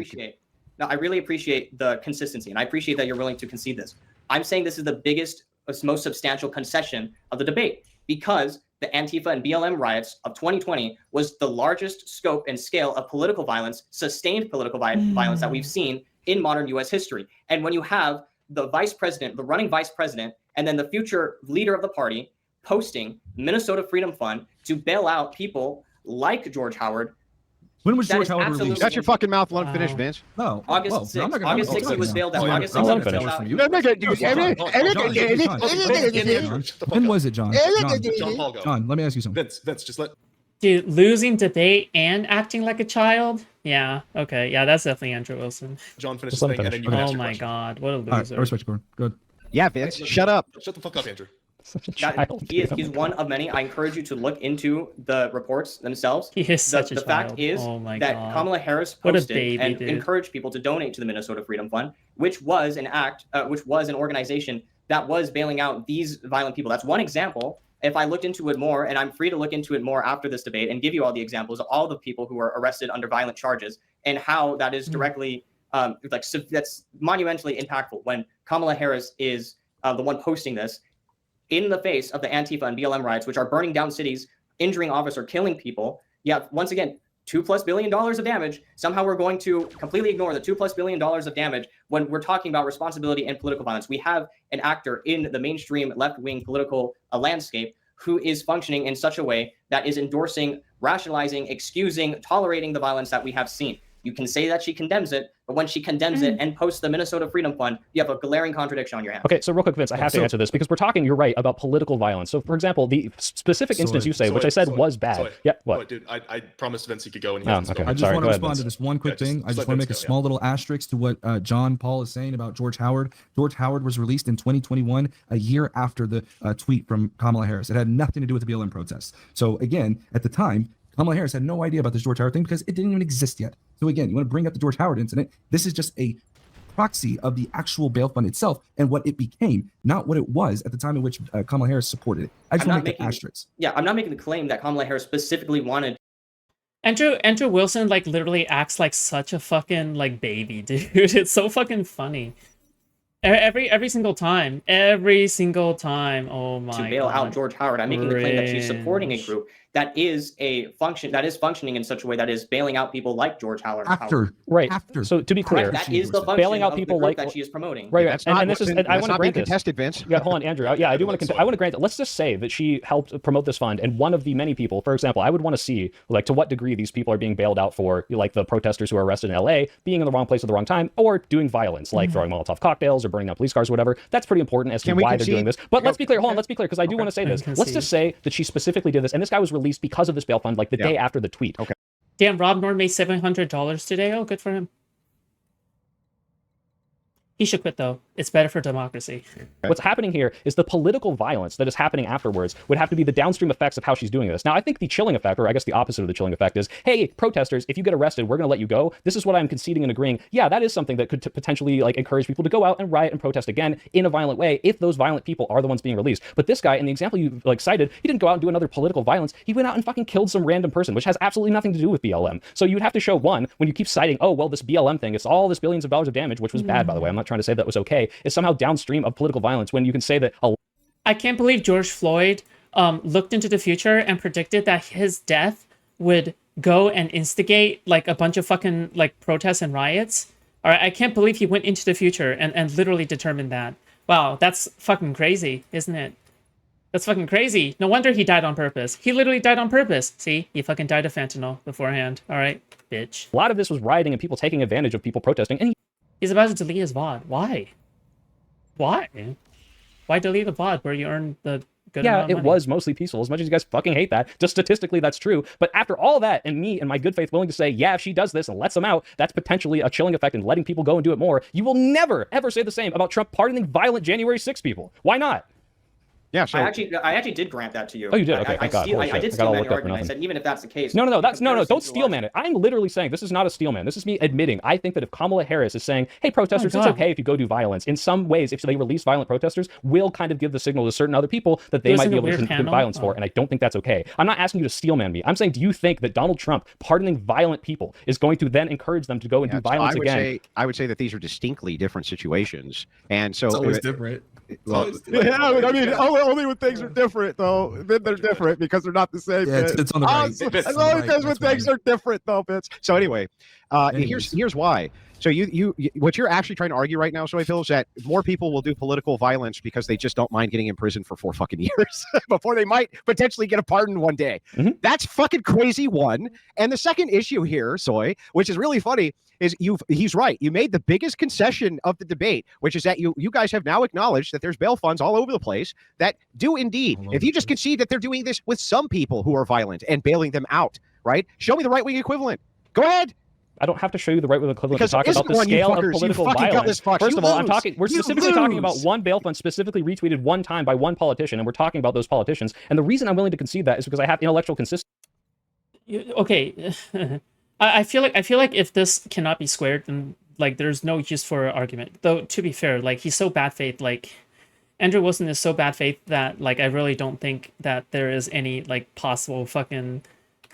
No, I really appreciate the consistency, and I appreciate that you're willing to concede this. I'm saying this is the biggest, most substantial concession of the debate because the Antifa and BLM riots of 2020 was the largest scope and scale of political violence, sustained political violence that we've seen in modern U.S. history. And when you have the vice president, the running vice president, and then the future leader of the party posting Minnesota Freedom Fund to bail out people like George Howard. When was George Howard released? Shut your fucking mouth. Let him finish, Vince. No. August 6th. August 6th he was bailed out. August 6th When was it, John? John Paul, go. John, let me ask you something. Vince, just let. Dude, losing debate and acting like a child? Yeah, okay. Yeah, that's definitely Andrew Wilson. John finish his thing, and then you can Oh ask your my question. God, what a loser. All right, I respect you, Gordon. Good. Yeah, Vince, shut up. Shut the fuck up, Andrew. He's one of many. I encourage you to look into the reports themselves. He is such a child. The fact is that Kamala Harris posted and encouraged people to donate to the Minnesota Freedom Fund, which was an organization that was bailing out these violent people. That's one example. If I looked into it more, and I'm free to look into it more after this debate and give you all the examples of all the people who were arrested under violent charges and how that is directly that's monumentally impactful when Kamala Harris is the one posting this in the face of the Antifa and BLM riots, which are burning down cities, injuring officers, killing people. Yeah, once again, $2+ billion of damage. Somehow we're going to completely ignore the $2+ billion of damage when we're talking about responsibility and political violence. We have an actor in the mainstream left-wing political landscape who is functioning in such a way that is endorsing, rationalizing, excusing, tolerating the violence that we have seen. You can say that she condemns it, but when she condemns it and posts the Minnesota Freedom Fund, you have a glaring contradiction on your hands. Okay, so real quick, Vince, I have to answer this because we're talking, you're right, about political violence. So, for example, the specific instance you say, which I said was bad. Yeah, what? Dude, I promised Vince he could go and he hasn't okay. I just want to respond to this one quick thing. I just want to make a small little asterisk to what John Paul is saying about George Howard. George Howard was released in 2021, a year after the tweet from Kamala Harris. It had nothing to do with the BLM protests. So, again, at the time, Kamala Harris had no idea about this George Howard thing because it didn't even exist yet. So again, you want to bring up the George Howard incident. This is just a proxy of the actual bail fund itself and what it became, not what it was at the time in which Kamala Harris supported it. I just want to make the asterisk. Yeah, I'm not making the claim that Kamala Harris specifically wanted. Andrew Wilson like literally acts like such a fucking like baby, dude. It's so fucking funny. Every single time. Oh my God. To bail out George Howard. I'm making the claim that she's supporting a group that is functioning in such a way that is bailing out people like George Howard. Right. After. So to be clear, that is the function bailing out of people the group like that she is promoting. Right. That's and not, this is, and I that's want to not being grant contested, Vince. Yeah, hold on, Andrew. I do want to. I want to grant that. Let's just say that she helped promote this fund, and one of the many people, for example, I would want to see like to what degree these people are being bailed out for, like the protesters who are arrested in LA being in the wrong place at the wrong time, or doing violence, like throwing Molotov cocktails or burning down police cars or whatever. That's pretty important as to why they're doing this. But let's be clear. Hold on, let's be clear, because I do want to say this. Let's just say that she specifically did this, and this guy was released because of this bail fund, like the day after the tweet. Okay. Damn, Rob Norton made $700 today. Oh, good for him. He should quit, though. It's better for democracy. What's happening here is the political violence that is happening afterwards would have to be the downstream effects of how she's doing this. Now, I think the chilling effect, or I guess the opposite of the chilling effect, is, hey, protesters, if you get arrested, we're going to let you go. This is what I'm conceding and agreeing. Yeah, that is something that could potentially like encourage people to go out and riot and protest again in a violent way if those violent people are the ones being released. But this guy, in the example you like cited, he didn't go out and do another political violence. He went out and fucking killed some random person, which has absolutely nothing to do with BLM. So you'd have to show, one, when you keep citing, oh, well, this BLM thing, it's all this billions of dollars of damage, which was bad, by the way. I'm not trying to say that was okay. Is somehow downstream of political violence when you can say that I can't believe George Floyd looked into the future and predicted that his death would go and instigate like a bunch of fucking like protests and riots. All right, I can't believe he went into the future and literally determined that. Wow, that's fucking crazy, isn't it? That's fucking crazy. No wonder he died on purpose. He literally died on purpose. See, he fucking died of fentanyl beforehand. All right, bitch. A lot of this was rioting and people taking advantage of people protesting. And he's about to delete his VOD. Why? Why delete the VOD where you earn the good amount of money? It was mostly peaceful, as much as you guys fucking hate that. Just statistically, that's true. But after all that, and me and my good faith willing to say, yeah, if she does this and lets them out, that's potentially a chilling effect and letting people go and do it more, you will never, ever say the same about Trump pardoning violent January 6 people. Why not? Yeah, so I actually did grant that to you. Oh, you did? Okay, thank God. I did steel man your argument. I said even if that's the case. No, don't steel man it. I'm literally saying this is not a steel man. This is me admitting I think that if Kamala Harris is saying, hey, protesters, it's okay if you go do violence, in some ways, if they release violent protesters, will kind of give the signal to certain other people that they might be able to commit violence for, and I don't think that's okay. I'm not asking you to steel man me. I'm saying, do you think that Donald Trump pardoning violent people is going to then encourge them to go and do violence again? I would say that these are distinctly different situations, and so it's always different. Well, yeah, I mean, only when things are different, though. Then they're different because they're not the same. Yeah, it's on the right. It's only because when things are different, though, bitch. So anyway, here's why. So you what you're actually trying to argue right now, Soy Phil, is that more people will do political violence because they just don't mind getting in prison for 4 fucking years before they might potentially get a pardon one day. Mm-hmm. That's fucking crazy, one. And the second issue here, Soy, which is really funny, is he's right. You made the biggest concession of the debate, which is that you guys have now acknowledged that there's bail funds all over the place that do indeed. If you just concede that they're doing this with some people who are violent and bailing them out, right? Show me the right-wing equivalent. Go ahead. I don't have to show you the right-wing equivalent to talk about the scale of political violence. First of all, we're specifically talking about one bail fund specifically retweeted one time by one politician, and we're talking about those politicians. And the reason I'm willing to concede that is because I have intellectual consistency. Okay. I feel like if this cannot be squared, then like there's no use for an argument. Though to be fair, like he's so bad faith, like Andrew Wilson is so bad faith that like I really don't think that there is any like possible fucking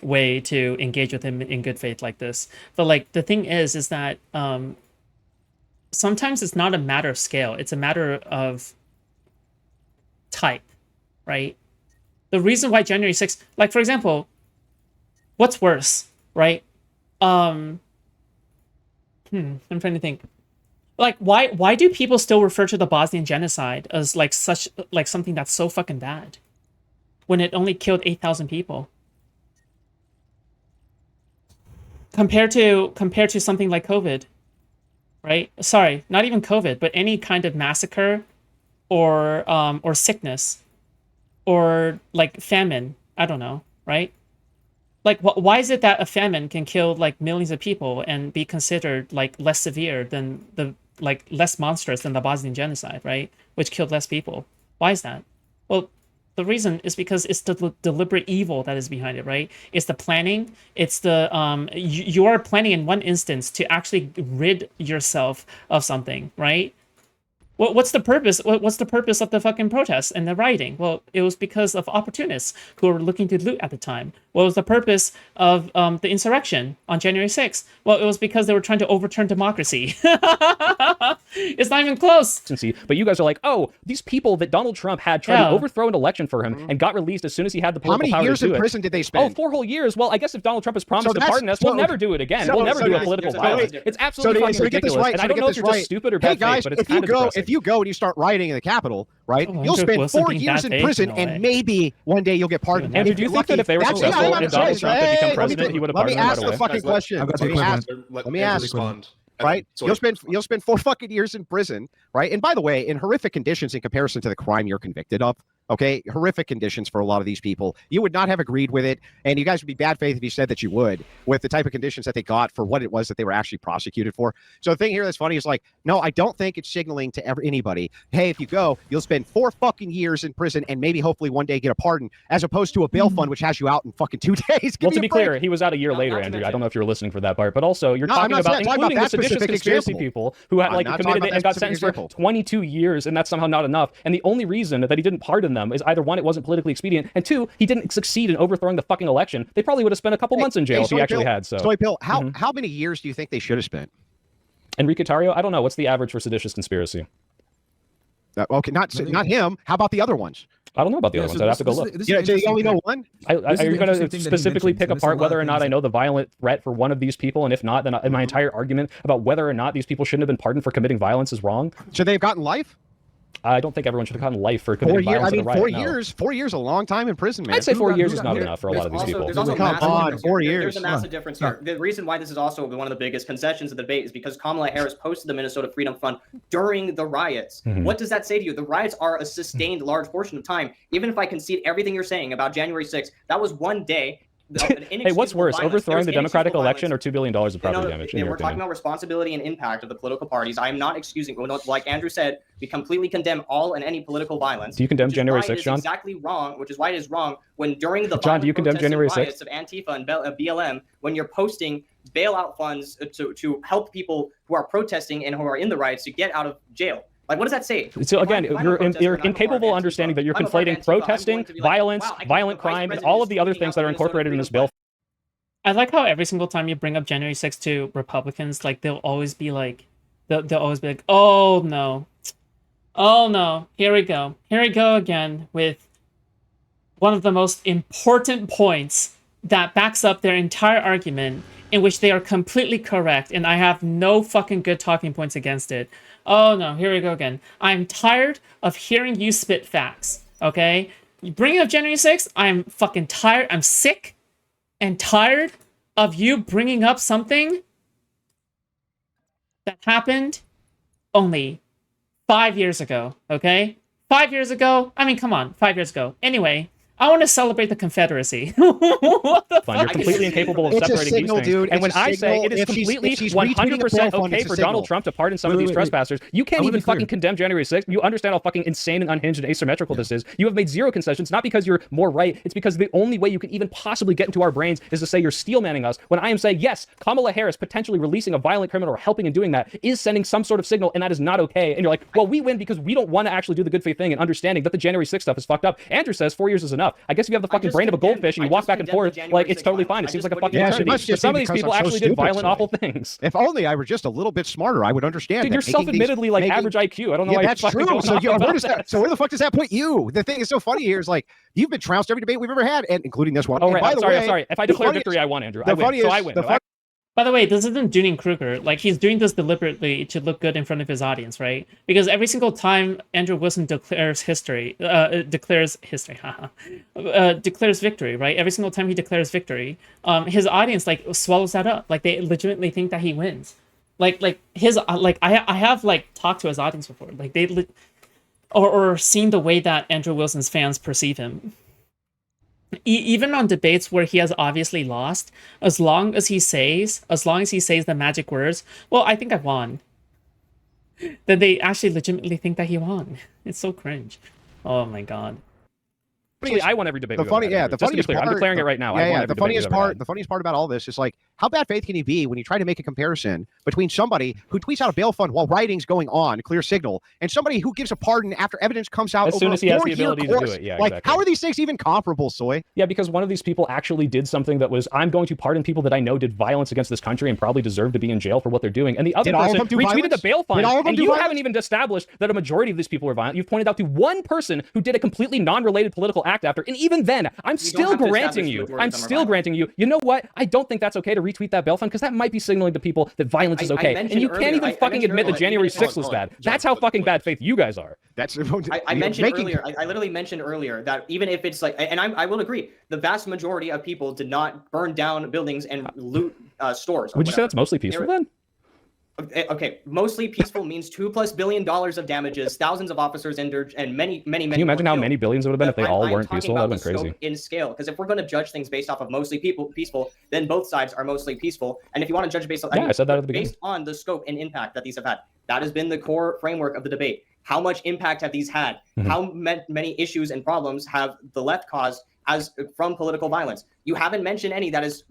way to engage with him in good faith like this. But like the thing is that sometimes it's not a matter of scale, it's a matter of type, right? The reason why January 6th, like for example, what's worse, right? I'm trying to think. Like, why do people still refer to the Bosnian genocide as like something that's so fucking bad, when it only killed 8,000 people? Compared to something like COVID, right? Sorry, not even COVID, but any kind of massacre, or sickness, or like famine. I don't know, right? Like, why is it that a famine can kill like millions of people and be considered like less severe than less monstrous than the Bosnian genocide, right? Which killed less people. Why is that? Well, the reason is because it's the deliberate evil that is behind it, right? It's the planning. It's the you are planning in one instance to actually rid yourself of something, right? What's the purpose? What's the purpose of the fucking protests and the rioting? Well, it was because of opportunists who were looking to loot at the time. What was the purpose of the insurrection on January 6th? Well, it was because they were trying to overturn democracy. It's not even close. But you guys are like, oh, these people that Donald Trump had tried to overthrow an election for him and got released as soon as he had the political power to do it. How many years in prison did they spend? Oh, 4 whole years. Well, I guess if Donald Trump has promised to pardon us, we'll never do it again. We'll never do a political violence. It's absolutely fucking ridiculous. And I don't know if you're just stupid or bad faith, but it's kind of depressing. If you go and you start rioting in the Capitol, right, you'll spend 4 years in prison, and maybe one day you'll get pardoned. Andrew, do you think that if they were successful in Donald Trump to become president, he would have pardoned them right away? Let me ask the fucking question. Let me ask. Right? You'll spend 4 fucking years in prison, right? And by the way, in horrific conditions in comparison to the crime you're convicted of, okay? Horrific conditions for a lot of these people. You would not have agreed with it, and you guys would be bad faith if you said that you would, with the type of conditions that they got for what it was that they were actually prosecuted for. So the thing here that's funny is like, no, I don't think it's signaling to anybody, hey, if you go, you'll spend 4 fucking years in prison and maybe hopefully one day get a pardon, as opposed to a bail fund which has you out in fucking 2 days. Well, to be clear, he was out a year later, Andrew. I don't know if you were listening for that part, but also you're talking about including the seditious conspiracy people who had like committed it and got sentenced for 22 years, and that's somehow not enough. And the only reason that he didn't pardon them is either one, it wasn't politically expedient, and 2, he didn't succeed in overthrowing the fucking election. They probably would have spent a couple months in jail if he actually had. So, how many years do you think they should have spent? Enrique Tarrio, I don't know. What's the average for seditious conspiracy? Okay, not him. How about the other ones? I don't know about the other ones. I'd have to go look. You only know one? Are you going to specifically pick apart whether or not I know the violent threat for one of these people? And if not, then my entire argument about whether or not these people shouldn't have been pardoned for committing violence is wrong? Should they have gotten life? I don't think everyone should have gotten life for committing violence in a riot. 4 years. 4 years, a long time in prison, man. I'd say 4 years is not enough for a lot of these people. Come on, 4 years. There's a massive difference here. The reason why this is also one of the biggest concessions of the debate is because Kamala Harris posted the Minnesota Freedom Fund during the riots. What does that say to you? The riots are a sustained large portion of time. Even if I concede everything you're saying about January 6th, that was one day. Hey, what's worse, overthrowing the Democratic election or $2 billion of property damage? We're talking about responsibility and impact of the political parties. I am not excusing, like Andrew said, we completely condemn all and any political violence. Do you condemn January 6th, John? Exactly wrong, which is why it is wrong when during the John, do you condemn January 6th? Riots of Antifa and BLM, when you're posting bailout funds to help people who are protesting and who are in the riots to get out of jail. Like, what does that say? So again, you're incapable of understanding that you're conflating protesting, violence, violent crime, and all of the other things that are incorporated in this bill. I like how every single time you bring up January 6th to Republicans, like they'll always be like, oh no, here we go again with one of the most important points that backs up their entire argument, in which they are completely correct, and I have no fucking good talking points against it. Oh no, here we go again. I'm tired of hearing you spit facts, okay? You bring up January 6th, I'm fucking tired, I'm sick and tired of you bringing up something that happened only 5 years ago, okay? 5 years ago? I mean, come on, 5 years ago. Anyway, I want to celebrate the Confederacy. What the fuck? You're completely incapable of separating these things. Dude, and when I say it is completely 100% okay for Donald Trump to pardon some of these trespassers, you can't even fucking condemn January 6th. You understand how fucking insane and unhinged and asymmetrical this is. You have made zero concessions, not because you're more right. It's because the only way you can even possibly get into our brains is to say you're steelmanning us, when I am saying, yes, Kamala Harris potentially releasing a violent criminal or helping in doing that is sending some sort of signal, and that is not okay. And you're like, well, we win because we don't want to actually do the good faith thing and understanding that the January 6th stuff is fucked up. Andrew says 4 years is enough. I guess if you have the fucking brain of a goldfish and you walk back and forth, like, it's totally fine. It seems like a fucking eternity. But some of these people actually did violent, awful things. If only I were just a little bit smarter, I would understand. Dude, you're self-admittedly like average IQ. I don't know why that's true. So where the fuck does that put you? The thing is so funny here is like, you've been trounced every debate we've ever had, and including this one. Oh, right. I'm sorry. If I declare victory, I won, Andrew. I win. By the way, this isn't Dunning-Kruger. Like, he's doing this deliberately to look good in front of his audience, right? Because every single time Andrew Wilson declares victory, right? Every single time he declares victory, his audience like swallows that up. Like, they legitimately think that he wins. I have like talked to his audience before. Like, or seen the way that Andrew Wilson's fans perceive him. Even on debates where he has obviously lost, as long as he says the magic words, well, I think I won, then they actually legitimately think that he won. It's so cringe. Oh my god. Actually, I want every debate. The funny, yeah, the funniest part. I'm declaring it right now. Yeah, the funniest part. The funniest part about all this is like, how bad faith can you be when you try to make a comparison between somebody who tweets out a bail fund while writing's going on, clear signal, and somebody who gives a pardon after evidence comes out as soon as he has the ability to do it. Yeah, like, exactly. how are these things even comparable, Soy? Yeah, because one of these people actually did something that was, I'm going to pardon people that I know did violence against this country and probably deserve to be in jail for what they're doing. And the other person retweeted the bail fund, and you haven't even established that a majority of these people are violent. You've pointed out to one person who did a completely non-related political act after, and even then, I'm still granting you. You know what? I don't think that's okay to retweet that bail fund, because that might be signaling to people that violence is okay. And you can't even fucking admit that January 6th was bad. That's how fucking bad faith you guys are. That's I mentioned earlier. I literally mentioned earlier that even if it's like, and I will agree, the vast majority of people did not burn down buildings and loot stores. Would you say that's mostly peaceful then? Okay, mostly peaceful means $2+ billion of damages, thousands of officers injured, and many. Can you imagine how many billions it would have been if they all weren't peaceful? That would have been crazy. In scale, because if we're going to judge things based off of mostly peaceful, then both sides are mostly peaceful. And if you want to judge based on, I said that at the beginning, based on the scope and impact that these have had, that has been the core framework of the debate. How much impact have these had? How many issues and problems have the left caused as from political violence? You haven't mentioned any that is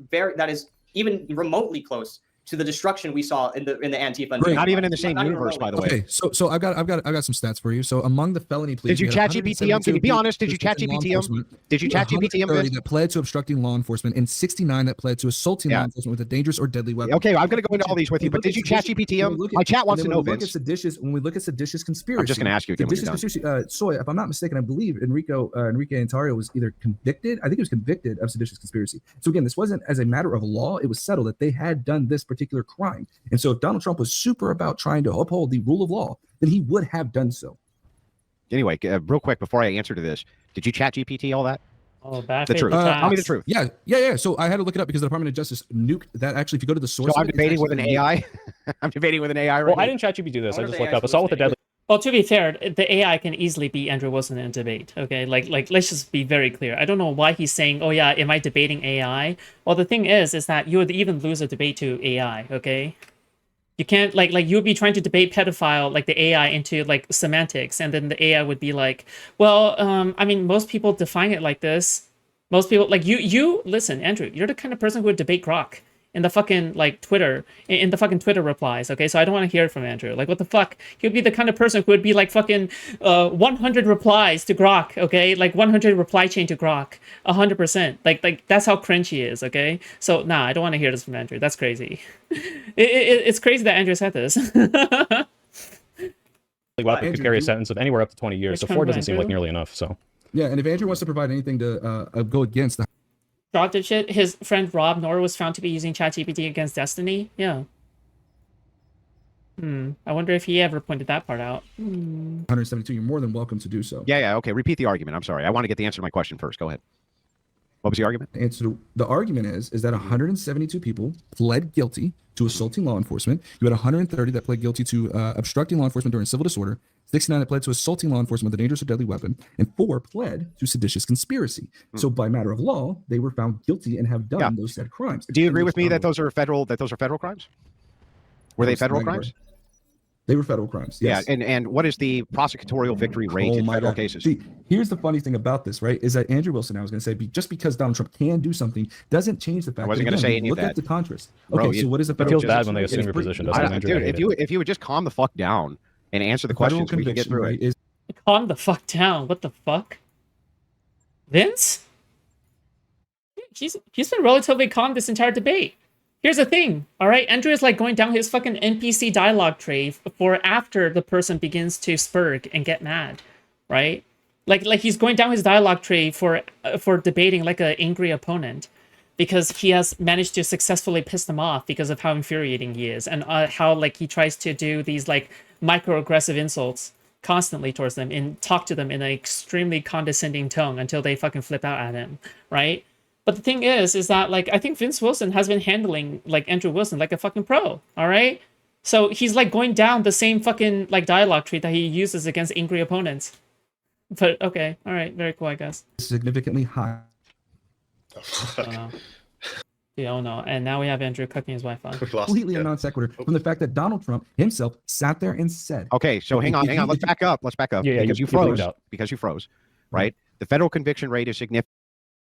even remotely close to the destruction we saw in the Antifa. Not even in the same universe, by the way. Okay, so I've got some stats for you. So among the felony pleas, did you chat GPT him? Can you be honest? Did you chat GPT him? Did you chat GPT him? 30 that pled to obstructing law enforcement and 69 that pled to assaulting law enforcement with a dangerous or deadly weapon. Okay, I'm going to go into all these with you, but did you chat GPT him? My chat wants to know, Vince. When we look at seditious conspiracy, I'm just going to ask you again. Seditious conspiracy. Soy, if I'm not mistaken, I believe Enrique Antario was either convicted. I think he was convicted of seditious conspiracy. So again, this wasn't as a matter of law. It was settled that they had done this particular crime. And so if Donald Trump was super about trying to uphold the rule of law, then he would have done so. Anyway, real quick, before I answer to this, did you chat GPT all that? Oh, bad. The truth. Tell me the truth. Yeah. So I had to look it up because the Department of Justice nuked that. Actually, if you go to the source, so I'm debating with an AI. I'm debating with an AI right now. Well, I didn't chat GPT this. I just looked up assault with a deadly. Well, to be fair, the AI can easily beat Andrew Wilson in a debate. Okay, like let's just be very clear. I don't know why he's saying, "Oh yeah, am I debating AI?" Well, the thing is that you would even lose a debate to AI. Okay. You can't like you would be trying to debate pedophile like the AI into like semantics, and then the AI would be like, well, I mean, most people define it like this. Most people like you listen, Andrew, you're the kind of person who would debate Grok in the fucking like Twitter, in the fucking Twitter replies. Okay, so I don't want to hear it from Andrew. Like, what the fuck? He would be the kind of person who would be like fucking 100 replies to Grok. Okay, like 100 reply chain to Grok, 100%. Like that's how cringe he is. Okay, so nah, I don't want to hear this from Andrew. That's crazy. It's crazy that Andrew said this. Weapon could carry a sentence of anywhere up to 20 years, so 4 doesn't seem like nearly enough. So yeah, and if Andrew wants to provide anything to go against the dropped it shit. His friend Rob Noor was found to be using ChatGPT against Destiny. Yeah. I wonder if he ever pointed that part out. 172. You're more than welcome to do so. Yeah. Okay. Repeat the argument. I'm sorry. I want to get the answer to my question first. Go ahead. What was the argument? The argument is that 172 people pled guilty to assaulting law enforcement. You had 130 that pled guilty to obstructing law enforcement during civil disorder, 69 that pled to assaulting law enforcement with a dangerous or deadly weapon, and 4 pled to seditious conspiracy. So by matter of law, they were found guilty and have done those said crimes. Do you agree with me that those are federal crimes? Were they federal crimes? They were federal crimes. Yes. Yeah, and what is the prosecutorial victory rate in federal cases? See, here's the funny thing about this, right? Is that Andrew Wilson, I was going to say, just because Donald Trump can do something doesn't change the fact. I wasn't going to say any of that. Look at the contrast. Okay, Bro, so what is the federal? It feels bad when they assume your position. Dude, if you would just calm the fuck down and answer the questions, we can get through it. Calm the fuck down. What the fuck, Vince? He's been relatively calm this entire debate. Here's the thing, all right? Andrew is like going down his fucking NPC dialogue tree for after the person begins to spurg and get mad, right? Like he's going down his dialogue tree for debating like an angry opponent, because he has managed to successfully piss them off because of how infuriating he is, and how like he tries to do these like microaggressive insults constantly towards them and talk to them in an extremely condescending tone until they fucking flip out at him, right? But the thing is that, like, I think Vince Wilson has been handling, like, Andrew Wilson like a fucking pro, all right? So he's, like, going down the same fucking, like, dialogue tree that he uses against angry opponents. But, okay, all right, very cool, I guess. Significantly high. Yeah, oh no, and now we have Andrew cooking his wife on. Completely a non sequitur from the fact that Donald Trump himself sat there and said... Okay, so hang on, let's back up. Yeah, because you froze, right? The federal conviction rate is significant.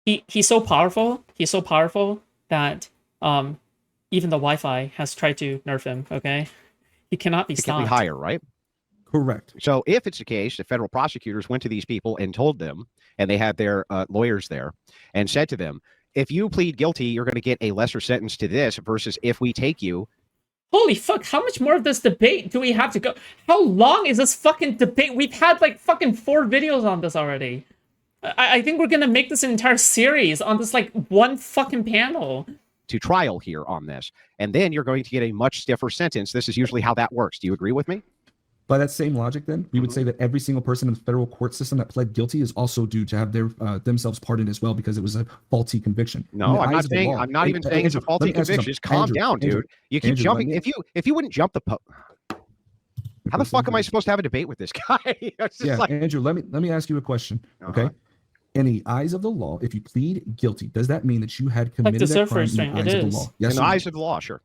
He's so powerful. He's so powerful that even the Wi-Fi has tried to nerf him. Okay, he cannot be stopped. Higher, right? Correct. So if it's the case, the federal prosecutors went to these people and told them, and they had their lawyers there, and said to them, if you plead guilty, you're going to get a lesser sentence to this versus if we take you. Holy fuck, how much more of this debate do we have to go? How long is this fucking debate? We've had like fucking 4 videos on this already. I think we're going to make this an entire series on this like one fucking panel. To trial here on this. And then you're going to get a much stiffer sentence. This is usually how that works. Do you agree with me? By that same logic, then, we would say that every single person in the federal court system that pled guilty is also due to have their themselves pardoned as well because it was a faulty conviction. No, I'm not saying. I'm not even saying it's a faulty conviction. Just calm down, dude. You keep jumping. If you wouldn't jump the how the fuck am I supposed to have a debate with this guy? Yeah, like... Andrew, let me ask you a question. Okay. In the eyes of the law, if you plead guilty, does that mean that you had committed that crime in the eyes of the law? Yes, in the eyes of the law, sure.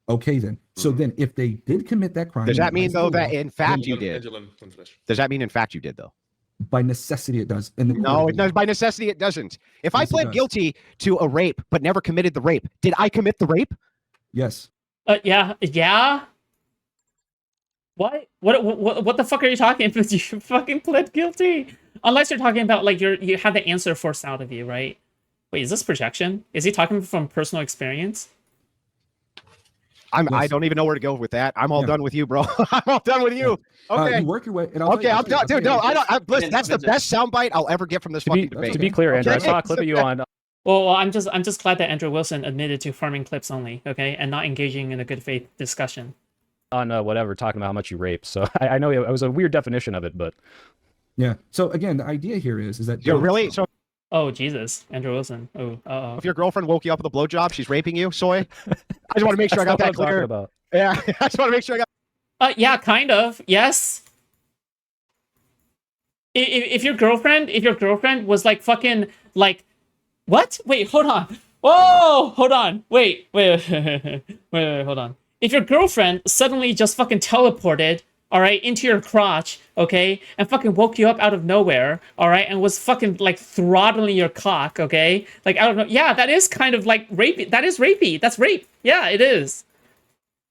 Okay, then. So then, if they did commit that crime, does that mean though that in fact you did? Does that mean in fact you did though? By necessity, it does. No, it does. By necessity, it doesn't. If I pled guilty to a rape but never committed the rape, did I commit the rape? Yes. Yeah. What the fuck are you talking about? You fucking pled guilty. Unless you're talking about like you have the answer forced out of you, right? Wait, is this projection? Is he talking from personal experience? I don't even know where to go with that. I'm all done with you, bro. I'm all done with you. Okay. You work your way. Okay, I'm done, dude. No, listen, that's the best soundbite I'll ever get from this fucking debate. To be clear, Andrew, I saw a clip of you on. Well, I'm just glad that Andrew Wilson admitted to farming clips only, okay, and not engaging in a good faith discussion. On whatever, talking about how much you rape. So I know it was a weird definition of it, but yeah. So again, the idea here is that you're really so. Oh Jesus, Andrew Wilson. Oh, if your girlfriend woke you up with a blowjob, she's raping you, Soy. I just want to make sure I got that clear. About. Yeah, I just want to make sure I got. Yeah, kind of. Yes. If your girlfriend was like fucking like, what? Wait, hold on. Whoa, hold on. Wait, hold on. If your girlfriend suddenly just fucking teleported, all right, into your crotch, okay, and fucking woke you up out of nowhere, all right, and was fucking like throttling your cock, okay, like I don't know, yeah, that is kind of like rapey. That is rapey. That's rape. Yeah, it is.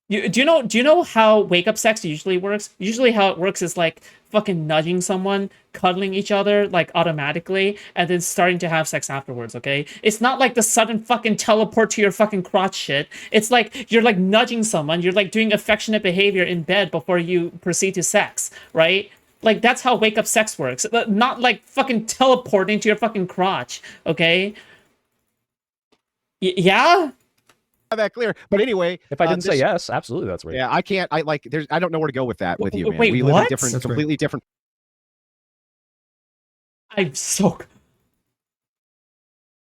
Do you know how wake up sex usually works? Usually how it works is like fucking nudging someone, cuddling each other like automatically, and then starting to have sex afterwards, okay? It's not like the sudden fucking teleport to your fucking crotch shit. It's like you're like nudging someone, you're like doing affectionate behavior in bed before you proceed to sex, right? Like that's how wake up sex works. Not like fucking teleporting to your fucking crotch, okay? Yeah? That clear, but anyway, if I didn't say yes, absolutely, that's right. Yeah, I can't. I don't know where to go with that with you, man. Wait, we live in different, completely different. I'm so.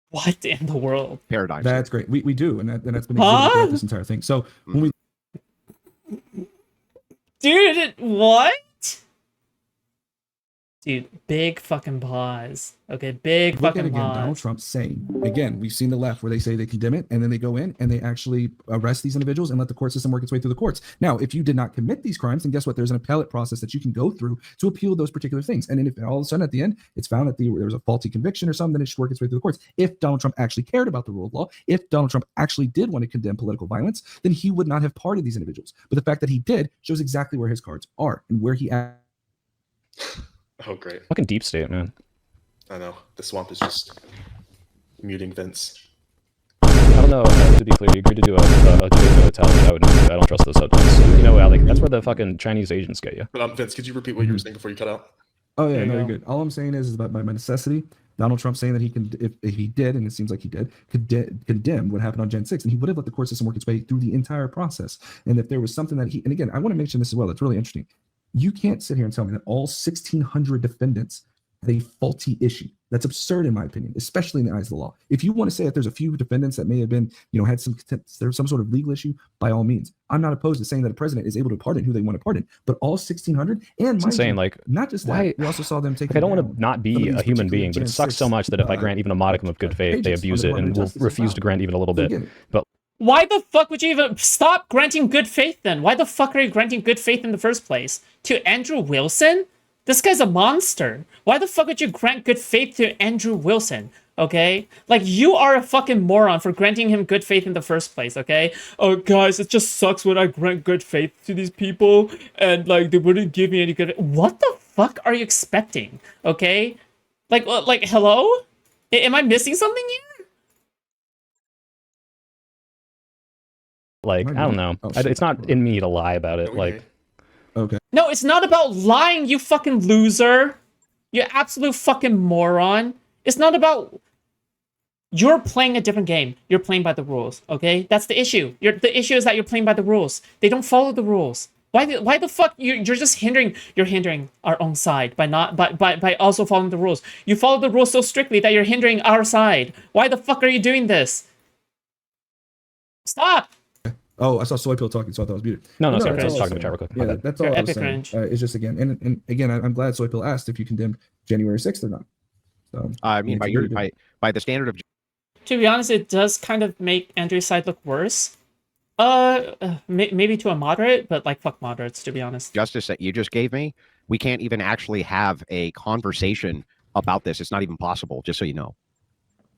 What in the world? Paradigm. That's great. We do, and that's been throughout this entire thing. So when we, dude, what? Dude, big fucking pause. Okay, big fucking pause. Donald Trump saying, again, we've seen the left where they say they condemn it, and then they go in and they actually arrest these individuals and let the court system work its way through the courts. Now, if you did not commit these crimes, then guess what? There's an appellate process that you can go through to appeal those particular things. And then if all of a sudden at the end, it's found that there was a faulty conviction or something, then it should work its way through the courts. If Donald Trump actually cared about the rule of law, if Donald Trump actually did want to condemn political violence, then he would not have pardoned these individuals. But the fact that he did shows exactly where his cards are and where he Oh, great. Fucking deep state, man. I know. The swamp is just muting Vince. I don't know. To be clear, you agreed to do a debate with Italian. I don't trust those subjects. You know, Alec, that's where the fucking Chinese agents get you. But Vince, could you repeat what you were saying before you cut out? Oh, yeah, no, you're good. All I'm saying is about by necessity, Donald Trump saying that he can, if he did, and it seems like he did, condemn what happened on Gen 6, and he would have let the court system work its way through the entire process. And if there was something that and again, I want to mention this as well, it's really interesting. You can't sit here and tell me that all 1,600 defendants had a faulty issue. That's absurd in my opinion, especially in the eyes of the law. If you want to say that there's a few defendants that may have been, had there's some sort of legal issue, by all means. I'm not opposed to saying that a president is able to pardon who they want to pardon, but all 1,600, and insane, like not just that, we also saw them take. I don't want to not be a human being, but it sucks so much that if I grant even a modicum of good faith, they abuse it and will refuse to grant even a little bit. But why the fuck would you even stop granting good faith then? Why the fuck are you granting good faith in the first place? To Andrew Wilson? This guy's a monster. Why the fuck would you grant good faith to Andrew Wilson? Okay? Like, you are a fucking moron for granting him good faith in the first place, okay? Oh, guys, it just sucks when I grant good faith to these people, and, like, they wouldn't give me any good... What the fuck are you expecting, okay? Like, hello? Am I missing something here? Like, I don't know. It's not in me to lie about it, like... Okay. No, it's not about lying, you fucking loser. You absolute fucking moron. It's not about... You're playing a different game. You're playing by the rules, okay? That's the issue. The issue is that you're playing by the rules. They don't follow the rules. Why the fuck? You're just hindering... You're hindering our own side by also following the rules. You follow the rules so strictly that you're hindering our side. Why the fuck are you doing this? Stop! Oh, I saw Soy Pill talking, so I thought I was muted. No, that's sorry, I was all talking to saying. chat real quick. Yeah, that's all I was saying. Cringe. It's just again, and I'm glad Soy Pill asked if you condemned January 6th or not. So I mean, by the standard of... To be honest, it does kind of make Andrew's side look worse. Maybe to a moderate, but like fuck moderates, to be honest. Justice that you just gave me, we can't even actually have a conversation about this. It's not even possible, just so you know.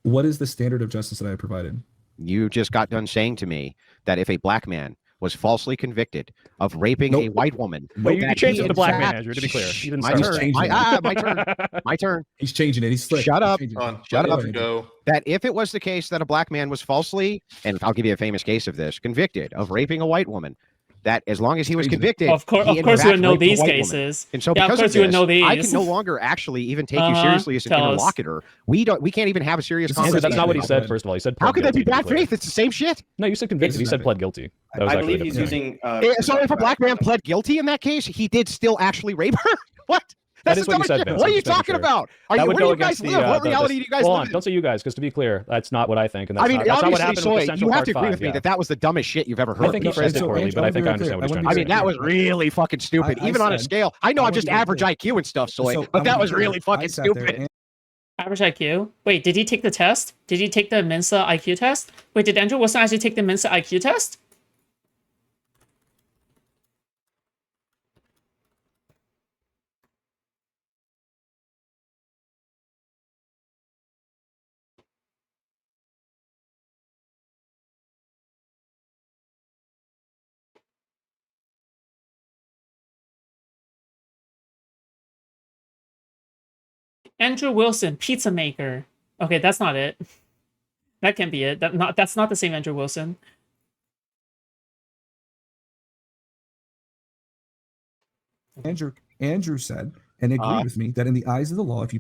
What is the standard of justice that I provided? You just got done saying to me that if a black man was falsely convicted of raping a white woman... Wait, you that changed he it to in black fact- man, Andrew, to be clear. You didn't My start turn. there. My turn. My turn. He's changing it. He's slick. Shut up. He's changing it. Shut up. Go. That if it was the case that a black man was falsely, and I'll give you a famous case of this, convicted of raping a white woman, that as long as he was convicted, Of course he you in would fact know raped a these white woman. cases. And so Yeah, of because course of you would this, know I these. can no longer actually even take you Uh-huh. seriously as an Tell us. interlocutor. We can't even have a serious Andrew, conversation. that's not what he about said, it. first of all. He said How pled could that be guilty, to bad clear. faith? It's the same shit. No, you said convicted. He said pled guilty. That was I actually believe he's different. using. So if a black man pled guilty in that case, he did still actually rape her? What? That That's is the what you dumbest said, shit. Vince. What are I'm you just making talking sure. about? That would Where do go you guys against live? the, What reality do you guys Hold live on, in? don't say you guys, because to be clear, that's not what I think, and that's I mean, not what obviously, happened with Soy, Essential you have Part to agree 5, with me yeah. that that was the dumbest shit you've ever heard. I think he phrased it poorly, but I think I understand what he's trying to I say. mean, that was really fucking stupid. I Even on a said- scale. I know I I'm just wanna be average clear. IQ and stuff, Soy, So, but I that wanna was be clear. really I fucking sat there stupid. and- Average IQ? Wait, did he take the test? Did he take the Mensa IQ test? Wait, did Andrew Wilson actually take the Mensa IQ test? Andrew Wilson, pizza maker. Okay, that's not it. That can't be it. That's not the same Andrew Wilson. Andrew said and agreed with me that in the eyes of the law, if you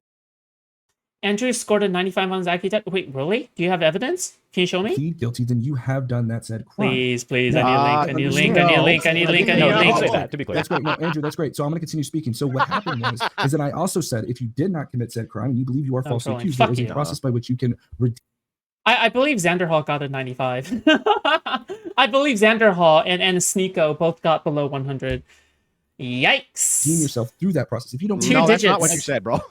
Andrew scored a 95 on his IQ test. Wait, really? Do you have evidence? Can you show me? plead guilty, then you have done that said crime. Please, please. No, I need a link. I need a link. I need a link. I need a link. I need No, a don't link. say that, to be clear. That's great. No, Andrew, that's great. So I'm going to continue speaking. So what happened is that I also said if you did not commit said crime and you believe you are falsely trolling. accused, Fuck there is a you. process by which you can I believe Xander Hall got a 95. I believe Xander Hall and Sneeko both got below 100. Yikes. redeem yourself through that process. If you don't, Two No, that's not what digits. you said, bro.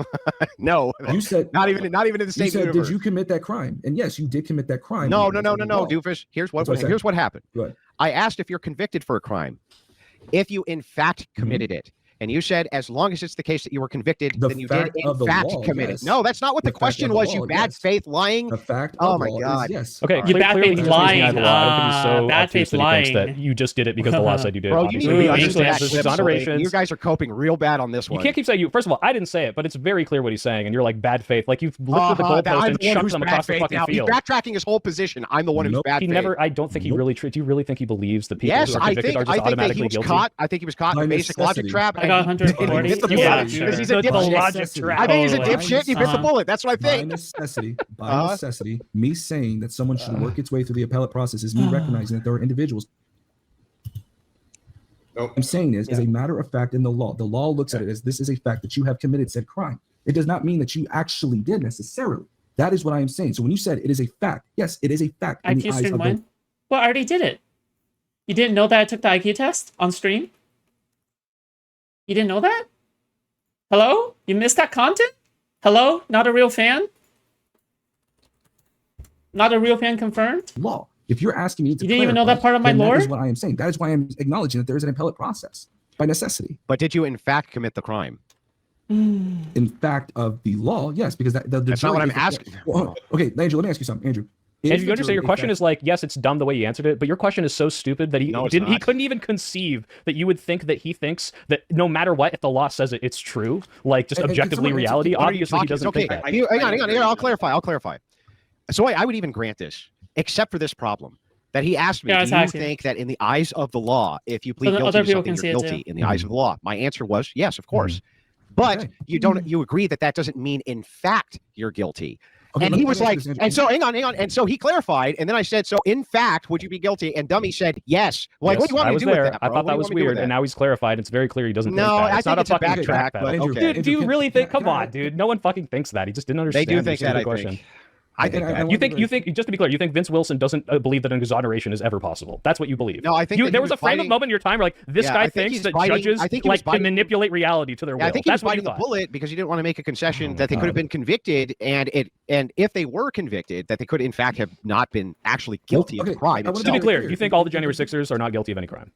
No, you said not even in the you same said, universe. did you commit that crime? And yes, you did commit that crime. No, Under the law. doofus. Here's what That's what I said. happened. Go ahead. I asked if you're convicted for a crime. If you in fact committed it. And you said as long as it's the case that you were convicted, The then you did fact in of the fact law, commit yes. it. No, that's not what The the fact question of the was, law, you bad yes. faith lying. The fact Oh of my law is God. yes. Okay, You bad clearly faith he's using the lying. law. I don't think he's so Bad obtuse faith that he thinks lying. that you just did it because the law said you did. Bro, you need to Obviously, be he Ooh, understands English. his exonerations. You guys are coping real bad on this one. You can't keep saying you. First of all, I didn't say it, but it's very clear what he's saying, and you're like bad faith. Like you've lifted the I'm goalpost and the one chucked who's them bad across the faith fucking now. field. He's backtracking his whole position. I'm the one who's Nope. bad He faith. never. I don't think he Nope. really. Do you really think he believes that people Yes, who are I convicted think are just that he automatically was guilty? caught. I think he was caught in By the basic logic necessity. trap. I and got he 140. bit the Yeah, bullet sure. because he's a The dipshit. logic trap. I think he's a Totally. dipshit. He bit the Uh-huh. bullet. That's what I By think. necessity, me saying that someone should work its way through the appellate process is me recognizing that there are individuals. Nope. I'm saying is a matter of fact in the law looks at it as this is a fact that you have committed said crime. It does not mean that you actually did necessarily. That is what I am saying. So when you said it is a fact, yes, it is a fact. In the IQ eyes stream of when? Well, I already did it. You didn't know that I took the IQ test on stream? You didn't know that? Hello? You missed that content? Hello? Not a real fan? Not a real fan confirmed? law. If you're asking me to You didn't even know clarify, that part of my then lore? That is what I am saying. That is why I'm acknowledging that there is an appellate process by necessity. But did you in fact commit the crime? in fact of the law, yes, because that's not what I'm asking. Well, okay, Andrew, let me ask you something, Andrew. And you understand your question is like, yes, it's dumb the way you answered it, but your question is so stupid that he couldn't even conceive that you would think that he thinks that no matter what, if the law says it, it's true, like just objectively reality. Obviously, he doesn't think that. Hang on. I'll clarify. So I would even grant this, except for this problem. That he asked me, do you think that in the eyes of the law, if you plead guilty to something, you're guilty in the eyes of the law? My answer was yes, of course. But you agree that doesn't mean in fact you're guilty. Okay, and he was like, and so hang on. And so he clarified, and then I said, so in fact, would you be guilty? And Dummy said yes. Like, yes, what do you want me to do with that? I thought that was weird, and now he's clarified. It's very clear he doesn't think that. It's not a fucking backtrack. Dude, do you really think? Come on, dude. No one fucking thinks that. He just didn't understand. They do think that. I think you think just to be clear, you think Vince Wilson doesn't believe that an exoneration is ever possible. That's what you believe. No, I think there was a frame of moment in your time where like this guy thinks that judges can manipulate reality to their will. I think that's biting the bullet because he didn't want to make a concession that they could have been convicted, and if they were convicted, that they could in fact have not been actually guilty of the crime. To be clear, you think all the January 6ers are not guilty of any crime?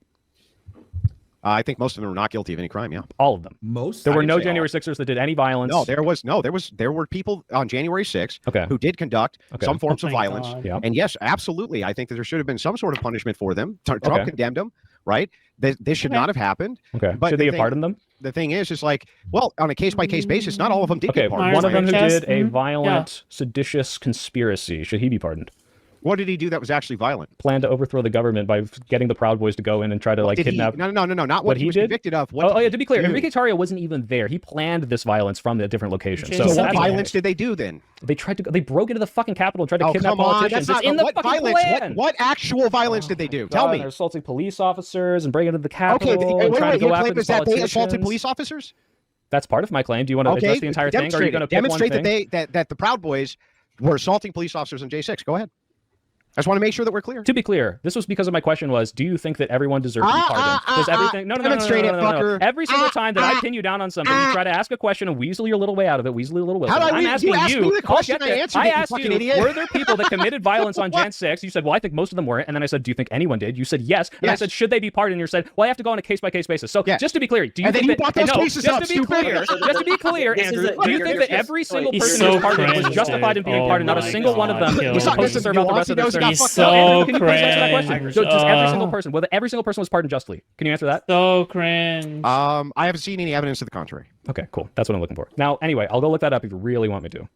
I think most of them were not guilty of any crime. Yeah, all of them. Most. There were no January 6ers that did any violence. No, there were people on January 6th who did conduct some forms of violence. Yeah. And yes, absolutely, I think that there should have been some sort of punishment for them. Trump condemned them, right? This should not have happened. Okay, but should they have pardoned them? The thing is like, well, on a case-by-case basis, not all of them did get pardoned. One of them who did a violent, seditious conspiracy. Should he be pardoned? What did he do that was actually violent? Plan to overthrow the government by getting the Proud Boys to go in and try to kidnap. No, not what he was convicted of. Yeah, to be clear, Enrique Tarrio wasn't even there. He planned this violence from a different location. So what violence did they do then? They broke into the fucking Capitol and tried to kidnap politicians. It's in the fucking plan. What actual violence did they do? Tell me. They're assaulting police officers and breaking into the Capitol. Okay, and trying to go after the politicians. They assaulted police officers? That's part of my claim. Do you want to address the entire thing? Or are you going to demonstrate that the Proud Boys were assaulting police officers on J6? Go ahead. I just want to make sure that we're clear. To be clear, this was because of my question was, do you think that everyone deserves to be pardoned? Does everything... No. Every single time that I pin you down on something, you try to ask a question and weasel your little way out of it, weasel your little way. I'm asking you... I asked you, were there people that committed violence on Jan 6? You said, well, I think most of them weren't. And then I said, do you think anyone did? You said, yes. And I said, should they be pardoned? And you said, well, I have to go on a case-by-case basis. So just to be clear, do you think that... Just to be clear, Andrew, do you think that every single person who was pardoned was justified in being pardoned? Not a single one of them was supposed to serve out the rest of their sentence. Can you please answer that question? Just every single person. Whether every single person was pardoned justly. Can you answer that? So cringe. I haven't seen any evidence to the contrary. Okay, cool. That's what I'm looking for. Now, anyway, I'll go look that up if you really want me to.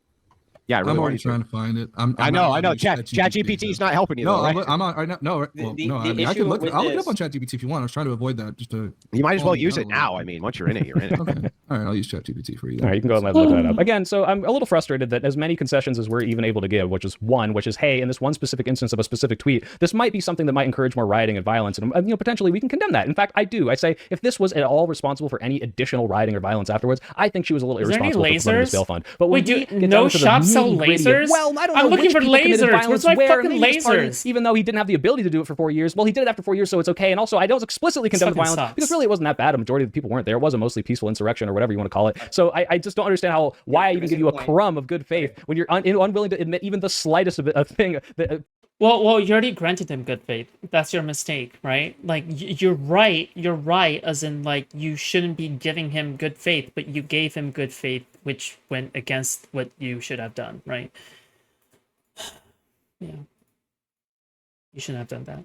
Yeah, I'm already trying to find it. I know. ChatGPT is not helping you. No, though, right? I'm not. I can look. I'll look it up on ChatGPT if you want. I was trying to avoid that. You might as well use it now. I mean, once you're in it, you're in it. Okay. All right, I'll use ChatGPT for you. All right, you can go and look that up again. So I'm a little frustrated that as many concessions as we're even able to give, which is hey, in this one specific instance of a specific tweet, this might be something that might encourage more rioting and violence, and potentially we can condemn that. In fact, I do. I say if this was at all responsible for any additional rioting or violence afterwards, I think she was a little irresponsible for funding this bail fund. But wait, no shops sell lasers? Well, I don't know. I'm looking for lasers. Where's my fucking lasers? Even though he didn't have the ability to do it for 4 years. Well, he did it after 4 years, so it's okay. And also, I don't explicitly condemn the violence because really it wasn't that bad. A majority of the people weren't there. It was a mostly peaceful insurrection or whatever you want to call it. So I just don't understand why I even give you a crumb of good faith when you're unwilling to admit even the slightest of a thing. Well, you already granted him good faith. That's your mistake, right? Like, you're right, as in, like, you shouldn't be giving him good faith, but you gave him good faith, which went against what you should have done, right? Yeah. You shouldn't have done that.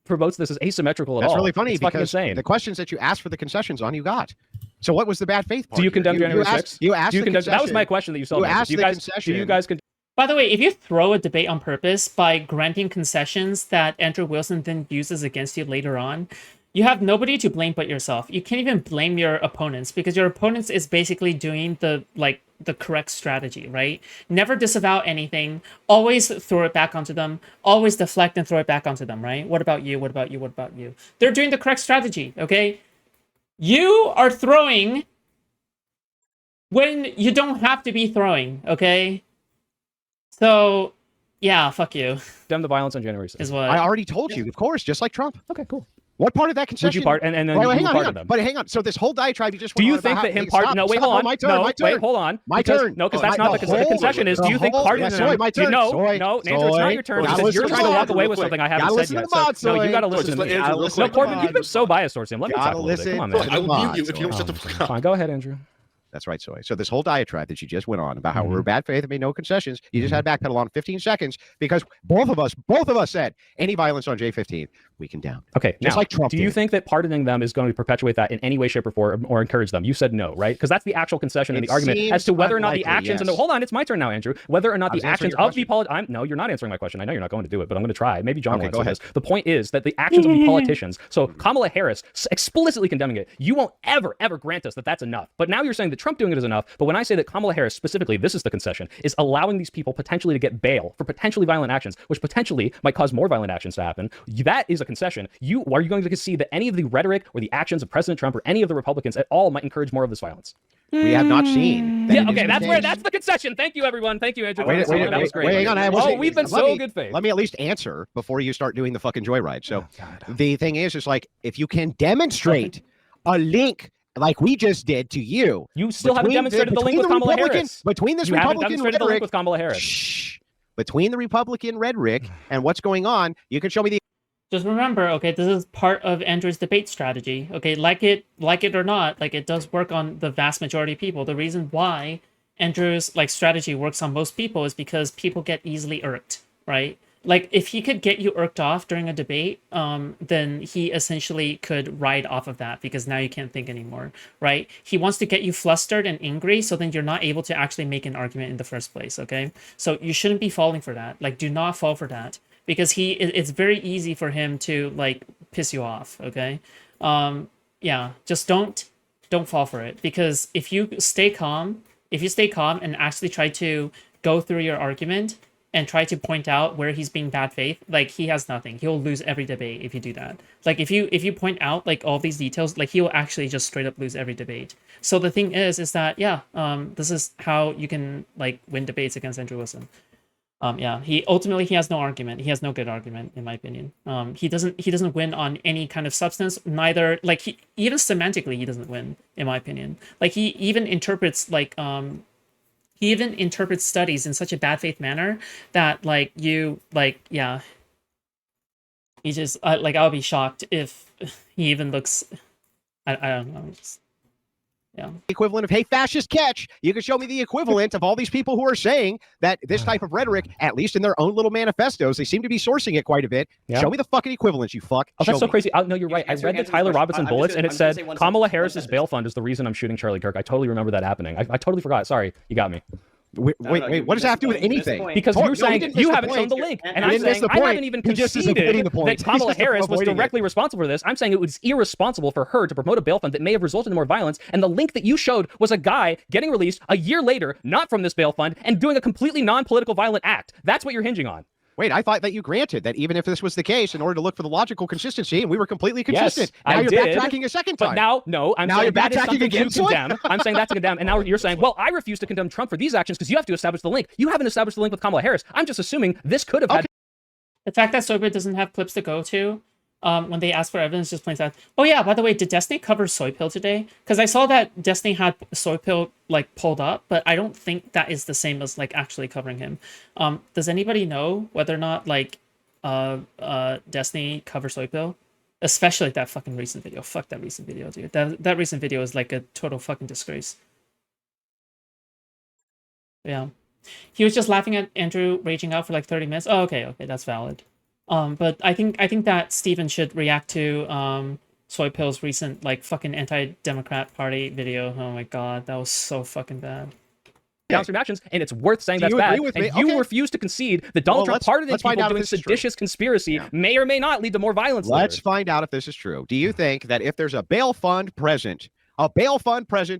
Promotes this as asymmetrical at all. That's really funny because insane. The questions that you asked for the concessions on, you got. So what was the bad faith part? Do you condemn January 6th? You asked the concession. That was my question that you still asked. Do you guys By the way, if you throw a debate on purpose by granting concessions that Andrew Wilson then uses against you later on, you have nobody to blame but yourself. You can't even blame your opponents because your opponents is basically doing the correct strategy, right? Never disavow anything. Always throw it back onto them. Always deflect and throw it back onto them, right? What about you? What about you? What about you? They're doing the correct strategy, okay? You are throwing when you don't have to be throwing, okay? So, yeah, fuck you. Condemn the violence on January 6th. Is what I already told you, of course, just like Trump. Okay, cool. What part of that concession? Would you part? And then hang on. Them. But hang on. So this whole diatribe you just do you think that him pardon? No, wait, hold on. My turn. Wait, hold on. My turn. No, because that's not the concession. Is do you think pardon? My turn. No, Nancy, it's not your turn because you're trying to walk away with something I haven't said yet. No, you got to listen to me. No, Corbin, you've been so biased towards him. Let me talk a little bit. Come on, man. I will mute you if you don't shut the fuck up. Fine, go ahead, Andrew. That's right, Soy. So this whole diatribe that you just went on about how we're bad faith and made no concessions, you just had to backpedal on 15 seconds because both of us said any violence on J15, we condemn. Okay, just now, like Trump do you think that pardoning them is going to perpetuate that in any way, shape, or form, or encourage them? You said no, right? Because that's the actual concession in the argument as to whether or not the actions. And hold on, it's my turn now, Andrew. Whether or not the actions of the no, you're not answering my question. I know you're not going to do it, but I'm going to try. Maybe John will answer this. The point is that the actions of the politicians. So Kamala Harris explicitly condemning it. You won't ever grant us that that's enough. But now you're saying that Trump doing it is enough. But when I say that Kamala Harris specifically, this is the concession, is allowing these people potentially to get bail for potentially violent actions, which potentially might cause more violent actions to happen. That is a concession. Are you going to concede that any of the rhetoric or the actions of President Trump or any of the Republicans at all might encourage more of this violence? We have not seen. Yeah, okay, that's the concession. Thank you, everyone. Thank you, Andrew. That was great. Hang on. We've been so good faith. Let me at least answer before you start doing the fucking joyride. So the thing is like, if you can demonstrate a link like we just did to you. You still haven't demonstrated the link with Kamala Harris. Between this Republican rhetoric with Kamala Harris. Between the Republican rhetoric and what's going on, you can show me the. Just remember, okay, this is part of Andrew's debate strategy. Okay, like it or not, like it does work on the vast majority of people. The reason why Andrew's strategy works on most people is because people get easily irked, right? Like if he could get you irked off during a debate, then he essentially could ride off of that because now you can't think anymore, right? He wants to get you flustered and angry, so then you're not able to actually make an argument in the first place, okay? So you shouldn't be falling for that. Like, do not fall for that. Because it's very easy for him to piss you off, okay? Yeah, just don't fall for it. Because if you stay calm and actually try to go through your argument and try to point out where he's being bad faith, he has nothing. He'll lose every debate if you do that. If you point out all these details, he'll actually just straight up lose every debate. So the thing is that this is how you can win debates against Andrew Wilson. Yeah, he has no argument. He has no good argument, in my opinion. He doesn't win on any kind of substance. Neither even semantically he doesn't win, in my opinion. He even interprets studies in such a bad faith manner that he just I'll be shocked if he even looks. I don't know. Yeah. Equivalent of, hey, fascist catch. You can show me the equivalent of all these people who are saying that this type of rhetoric, at least in their own little manifestos, they seem to be sourcing it quite a bit. Yeah. Show me the fucking equivalents, you fuck. Oh, that's so crazy. No, you're right. I read the Tyler Robinson bullets, and it said Kamala Harris's bail fund is the reason I'm shooting Charlie Kirk. I totally remember that happening. I totally forgot. Sorry, you got me. Wait, what does that have to do with anything? Because you're saying you haven't shown the link, and I'm saying I haven't even conceded that Kamala Harris was directly responsible for this. I'm saying it was irresponsible for her to promote a bail fund that may have resulted in more violence, and the link that you showed was a guy getting released a year later, not from this bail fund, and doing a completely non-political violent act. That's what you're hinging on. Wait, I thought that you granted that even if this was the case, in order to look for the logical consistency, and we were completely consistent. Yes, now you're backtracking a second time. But now, no, I'm saying that is something to condemn. I'm saying that's to condemn. And now you're saying, well, I refuse to condemn Trump for these actions because you have to establish the link. You haven't established the link with Kamala Harris. I'm just assuming this could have had. The fact that Soypill doesn't have clips to go to when they ask for evidence just points out. Oh yeah, by the way, did Destiny cover Soypill today? Because I saw that Destiny had Soypill pulled up, but I don't think that is the same as actually covering him. Does anybody know whether or not Destiny covers Soypill? Especially that fucking recent video. Fuck that recent video, dude. That recent video is a total fucking disgrace. Yeah. He was just laughing at Andrew raging out for 30 minutes. Oh, okay, that's valid. But I think that Steven should react to Soypill's recent fucking anti-Democrat party video. Oh my god, that was so fucking bad. Downstream actions, and it's worth saying that's bad. And you refuse to concede that Donald Trump pardoning people doing seditious conspiracy may or may not lead to more violence. Let's find out if this is true. Do you think that if there's a bail fund present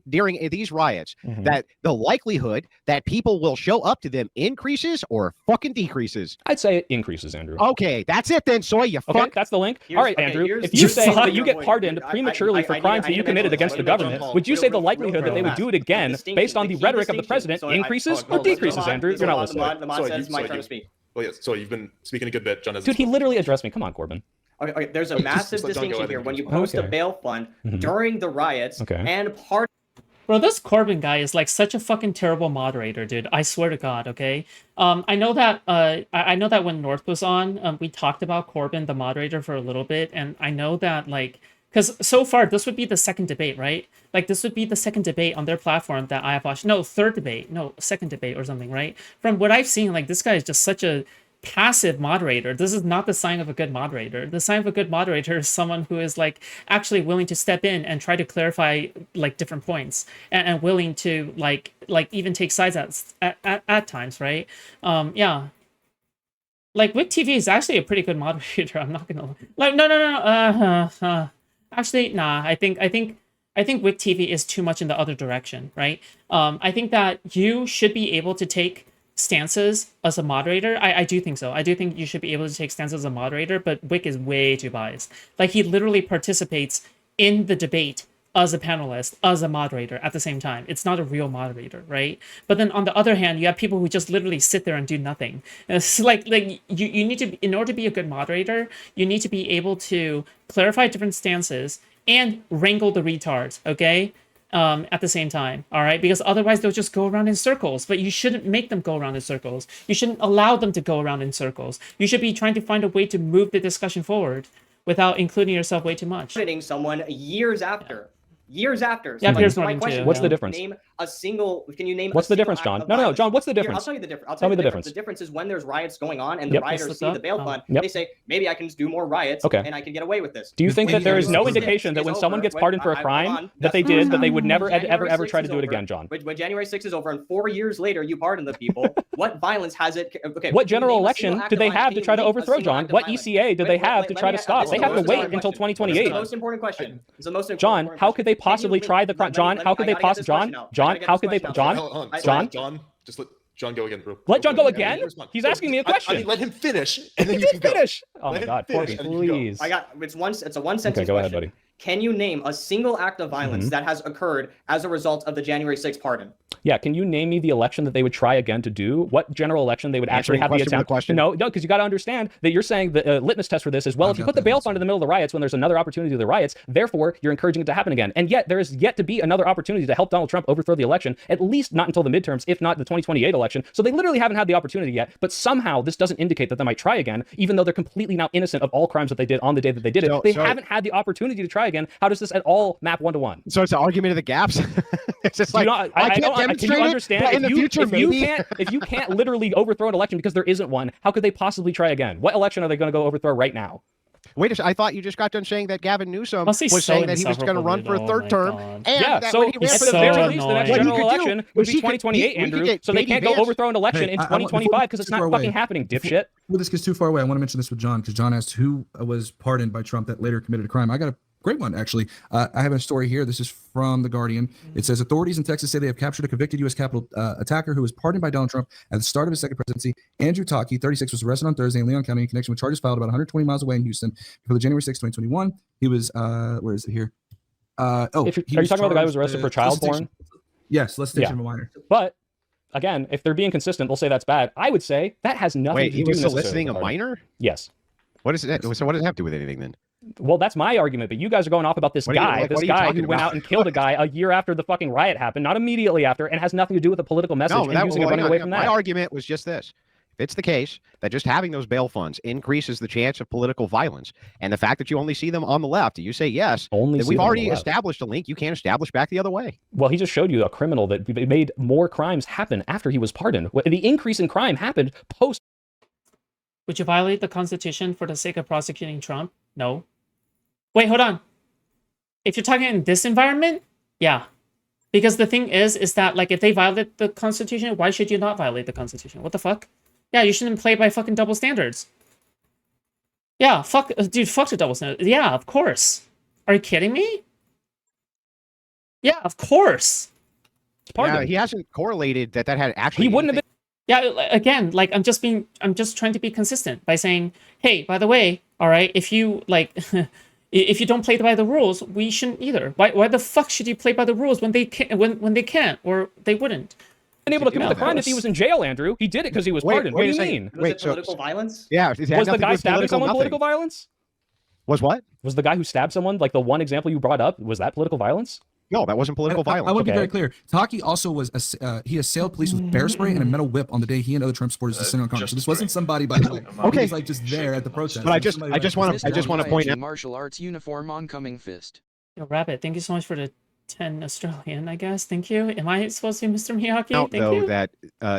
during these riots, that the likelihood that people will show up to them increases or fucking decreases? I'd say it increases, Andrew. Okay, that's it then, Soy, you fuck. Okay, that's the link. All right, Andrew, if you say that you get pardoned prematurely for crimes that you committed against the government, would you say the likelihood that they would do it again based on the rhetoric of the president increases or decreases, Andrew? You're not listening. Lamont says my turn to speak. Well, yes. So you've been speaking a good bit, John. Dude, he literally addressed me. Come on, Corbin. Okay, there's a massive distinction here when you post a bail fund during the riots and part. Bro, this Corbin guy is such a fucking terrible moderator, dude. I swear to God. Okay, I know that when North was on, we talked about Corbin, the moderator, for a little bit, and I know that Because so far, this would be the second debate, right? Like, this would be the second debate on their platform that I have watched. No, third debate. No, second debate or something, right? From what I've seen, like, this guy is just such a passive moderator. This is not the sign of a good moderator. The sign of a good moderator is someone who is, like, actually willing to step in and try to clarify, like, different points. And willing to, like even take sides at times, right? Yeah. Like, Wick TV is actually a pretty good moderator. I'm not gonna... Like, no. Actually, nah. I think Wick TV is too much in the other direction, right? I think that you should be able to take stances as a moderator. I do think so. I do think you should be able to take stances as a moderator, but Wick is way too biased. Like, he literally participates in the debate as a panelist, as a moderator at the same time. It's not a real moderator, right? But then on the other hand, you have people who just literally sit there and do nothing. And it's like you need to, in order to be a good moderator, you need to be able to clarify different stances and wrangle the retards, okay? At the same time, all right? Because otherwise they'll just go around in circles, but you shouldn't make them go around in circles. You shouldn't allow them to go around in circles. You should be trying to find a way to move the discussion forward without including yourself way too much. Hitting someone years after. Years after. Yeah, here's my question. What's the difference? Name a single. Can you name? What's the difference, John? No, John. What's the difference? I'll tell you the difference. Tell me the difference. The difference is when there's riots going on and the rioters see the bail fund, they say maybe I can just do more riots and I can get away with this. Do you think that there is no indication that when someone gets pardoned for a crime that they did, that they would never ever try to do it again, John? When January 6th is over and 4 years later you pardon the people, what violence has it? Okay. What general election did they have to try to overthrow, John? What ECA did they have to try to stop? They have to wait until 2028. It's the most important question. It's the most important. John, how could they possibly try the crime? John, how could they possibly? John, how could they? John, just let John go again, bro. Let John go again? He's asking me a question. I mean, let him finish, and then you can finish. Go. Oh my God, Porky, please. I got it's a one sentence. Okay, go ahead, question. buddy. Can you name a single act of violence that has occurred as a result of the January 6th pardon? Yeah, can you name me the election that they would try again to do? What general election they would actually have the attempt? No, because you got to understand that you're saying the litmus test for this is, well, if you put the bail fund in the middle of the riots when there's another opportunity to do the riots, therefore you're encouraging it to happen again. And yet there is yet to be another opportunity to help Donald Trump overthrow the election, at least not until the midterms, if not the 2028 election. So they literally haven't had the opportunity yet, but somehow this doesn't indicate that they might try again, even though they're completely now innocent of all crimes that they did on the day that they did it. They haven't had the opportunity to try again. How does this at all map one-to-one? So it's an argument of the gaps? It's just like, I can't demonstrate it, understand? but in the future, maybe. If you can't literally overthrow an election because there isn't one, how could they possibly try again? What election are they going to go overthrow right now? Wait a second, I thought you just got done saying that Gavin Newsom was so saying that he was going to run for a third term. And that so when he ran at for the the very least, the next What general he could do election would was be he could- 2028, we could Andrew. get So they Katie can't go Vance- overthrow an election in 2025 because it's not fucking happening, dipshit. Before this gets too far away, I want to mention this with John, because John asked who was pardoned by Trump that later committed a crime. I got a great one, actually. I have a story here. This is from The Guardian. It says authorities in Texas say they have captured a convicted U.S. Capitol attacker who was pardoned by Donald Trump at the start of his second presidency. Andrew Taki, 36, was arrested on Thursday in Leon County in connection with charges filed about 120 miles away in Houston for the January 6, 2021. He was, where is it here? Are you talking about the guy who was arrested for child porn? Yes, solicitation of a minor. But again, if they're being consistent, they'll say that's bad. I would say that has nothing to do with he was soliciting a minor? Yes. What is it? So what does it have to do with anything then? Well, that's my argument, but you guys are going off about this guy who went out and killed a guy a year after the fucking riot happened, not immediately after, and has nothing to do with a political message and using it running away from that. My argument was just this. If it's the case that just having those bail funds increases the chance of political violence, and the fact that you only see them on the left, you say yes, then we've already established a link. You can't establish back the other way. Well, he just showed you a criminal that made more crimes happen after he was pardoned. The increase in crime happened post. Would you violate the Constitution for the sake of prosecuting Trump? No. Wait, hold on. If you're talking in this environment, yeah. Because the thing is that, like, if they violate the Constitution, why should you not violate the Constitution? What the fuck? Yeah, you shouldn't play by fucking double standards. Yeah, fuck, dude, fuck the double standards. Yeah, of course. Are you kidding me? Yeah, of course. Yeah, he hasn't correlated that had actually. He wouldn't have been. Yeah, again, like, I'm just trying to be consistent by saying, hey, by the way, all right, if you, like, if you don't play by the rules, we shouldn't either. Why the fuck should you play by the rules when they can't, when they can't, or they wouldn't? Been able to commit the crime if he was in jail, Andrew. He did it because he was pardoned. What do you mean? Was it political violence? Yeah. Was the guy stabbing someone political violence? Was what? Was the guy who stabbed someone, like the one example you brought up, was that political violence? No, that wasn't political violence. I want to be very clear. Taki also was he assailed police with bear spray and a metal whip on the day he and other Trump supporters descended on Congress. So this wasn't somebody, by the way. Okay. He was like just there at the protest. But I just want to point out martial arts uniform oncoming fist. Yo, Rabbit, thank you so much for the 10 Australian, I guess. Thank you. Am I supposed to be Mr. Miyake? out, Thank though, you. that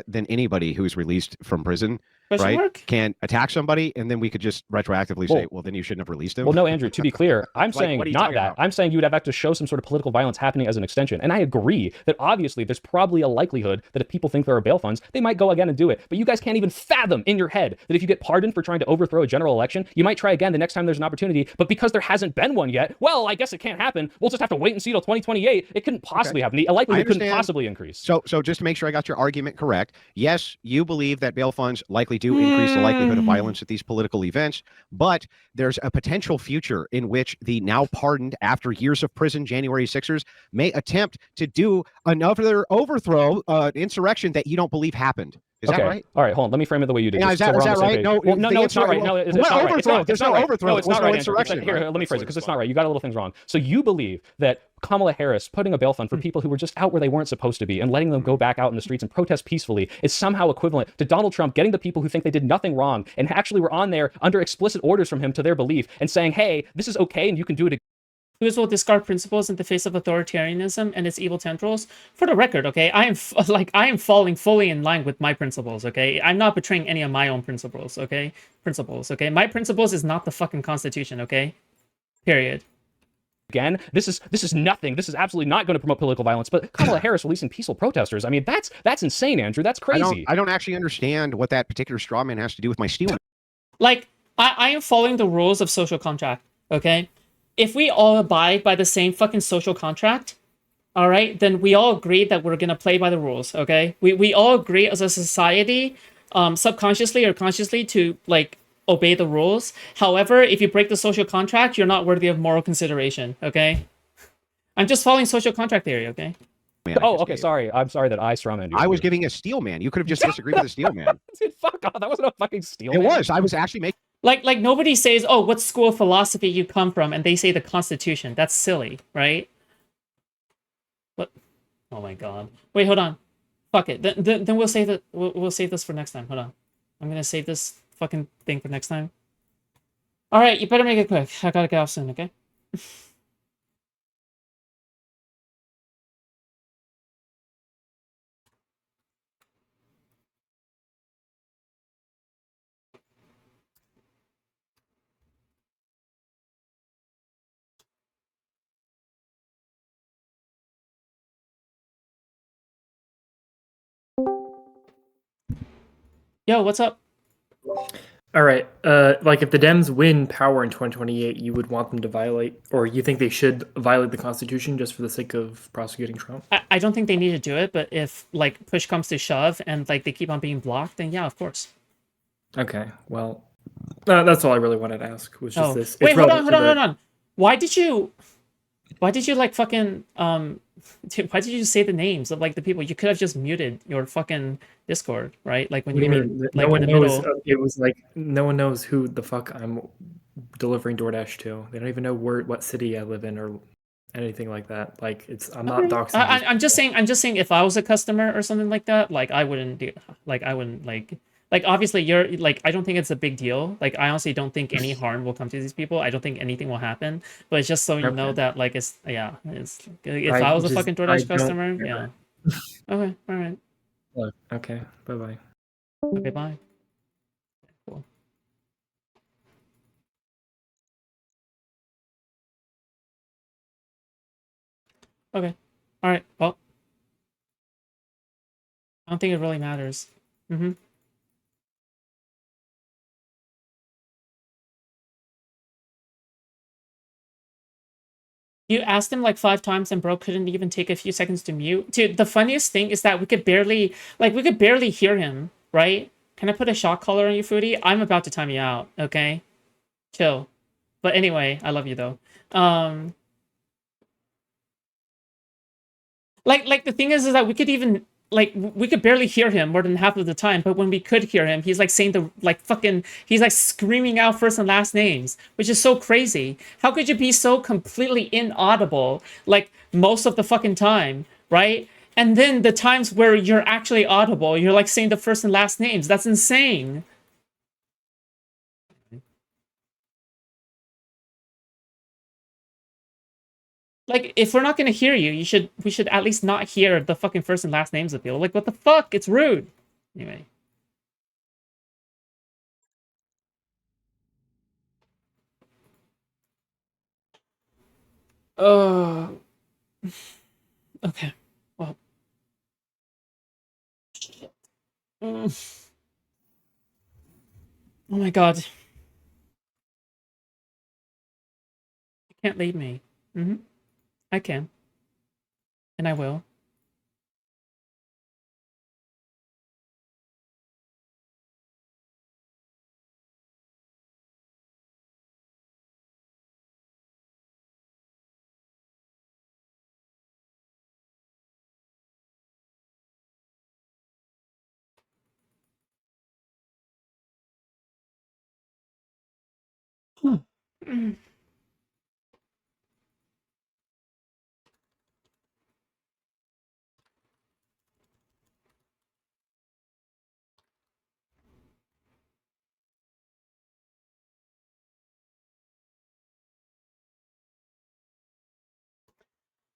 then anybody who's released from prison, Question right, mark? can attack somebody, and then we could just retroactively say, well, then you shouldn't have released him. Well, no, Andrew, to be clear, I'm Like, saying what are you not talking that. about? I'm saying you would have to show some sort of political violence happening as an extension. And I agree that obviously there's probably a likelihood that if people think there are bail funds, they might go again and do it. But you guys can't even fathom in your head that if you get pardoned for trying to overthrow a general election, you might try again the next time there's an opportunity. But because there hasn't been one yet, well, I guess it can't happen. We'll just have to wait and see till 2028. It couldn't possibly happen. The likelihood couldn't possibly increase. So just to make sure I got your argument correct, yes, you believe that bail funds likely do increase the likelihood of violence at these political events, but there's a potential future in which the now pardoned, after years of prison, January 6ers may attempt to do another overthrow, insurrection that you don't believe happened. Is that right? All right, hold on. Let me frame it the way you did. Yeah, is that right? No, well, no, it's not right. No, it's not right. It's not, There's no overthrow. No, it's not right. Insurrection. Here, let me phrase it, because it's not right. You got a little things wrong. So you believe that Kamala Harris putting a bail fund for people who were just out where they weren't supposed to be and letting them go back out in the streets and protest peacefully is somehow equivalent to Donald Trump getting the people who think they did nothing wrong and actually were on there under explicit orders from him to their belief and saying, hey, this is okay and you can do it again. Who will discard principles in the face of authoritarianism and its evil tendrils? For the record, okay, I am falling fully in line with my principles, okay? I'm not betraying any of my own principles, okay? My principles is not the fucking Constitution, okay? Period. Again, this is nothing. This is absolutely not going to promote political violence. But Kamala Harris releasing peaceful protesters. I mean, that's insane, Andrew. That's crazy. I don't actually understand what that particular straw man has to do with my stealing. Like, I am following the rules of social contract, okay? If we all abide by the same fucking social contract, all right, then we all agree that we're gonna play by the rules, okay? We all agree as a society, subconsciously or consciously, to like obey the rules. However, if you break the social contract, you're not worthy of moral consideration, okay? I'm just following social contract theory, okay? Man, oh, okay, sorry. I'm sorry that I strawmanned you. I was giving a steel man. You could have just disagreed with the steel man. Dude, fuck off. That wasn't a fucking steel It man. was. I was actually making. Like nobody says, oh, what school of philosophy you come from, and they say the Constitution. That's silly, right? What? Oh my god. Wait, hold on. Fuck it. Then we'll save it. We'll save this for next time. Hold on. I'm gonna save this fucking thing for next time. All right, you better make it quick. I gotta get off soon. Okay. Yo, what's up? All right. Like, if the Dems win power in 2028, you would want them to violate, or you think they should violate the Constitution just for the sake of prosecuting Trump? I don't think they need to do it, but if like push comes to shove and like they keep on being blocked, then yeah, of course. Okay. Well, that's all I really wanted to ask. Was just this. Wait, hold on. Why did you like fucking dude, why did you say the names of like the people? You could have just muted your fucking Discord, right? Like when you were like no one in the knows. middle. It was like no one knows who the fuck I'm delivering DoorDash to. They don't even know what city I live in or anything like that. Like I'm not doxing. I'm just saying if I was a customer or something like that, like I wouldn't like obviously you're like, I don't think it's a big deal. Like I honestly don't think any harm will come to these people. I don't think anything will happen. But it's just so you know that like if I was a fucking DoorDash customer, yeah. Okay, all right. Okay, bye. Okay, bye. Cool. Okay. All right. Well, I don't think it really matters. Mm-hmm. You asked him like 5 times and bro couldn't even take a few seconds to mute. Dude, the funniest thing is that we could barely hear him, right? Can I put a shock collar on you, Foodie? I'm about to time you out, okay? Chill. But anyway, I love you though. Like the thing is that we could even like we could barely hear him more than half of the time, but when we could hear him, he's like saying the like fucking, he's like screaming out first and last names, which is so crazy. How could you be so completely inaudible like most of the fucking time, right? And then the times where you're actually audible, you're like saying the first and last names. That's insane. Like, if we're not gonna hear you, we should at least not hear the fucking first and last names of people. Like, what the fuck? It's rude. Anyway. Oh. Okay. Well. Shit. Oh my god. You can't leave me. I can. And I will.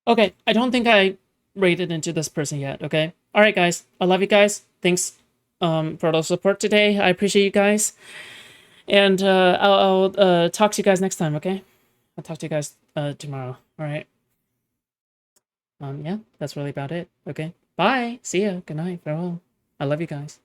Okay, I don't think I rated into this person yet, okay? Alright, guys. I love you guys. Thanks for the support today. I appreciate you guys. And I'll talk to you guys next time, okay? I'll talk to you guys tomorrow. Alright. Yeah, that's really about it. Okay. Bye. See ya. Good night. Farewell. I love you guys.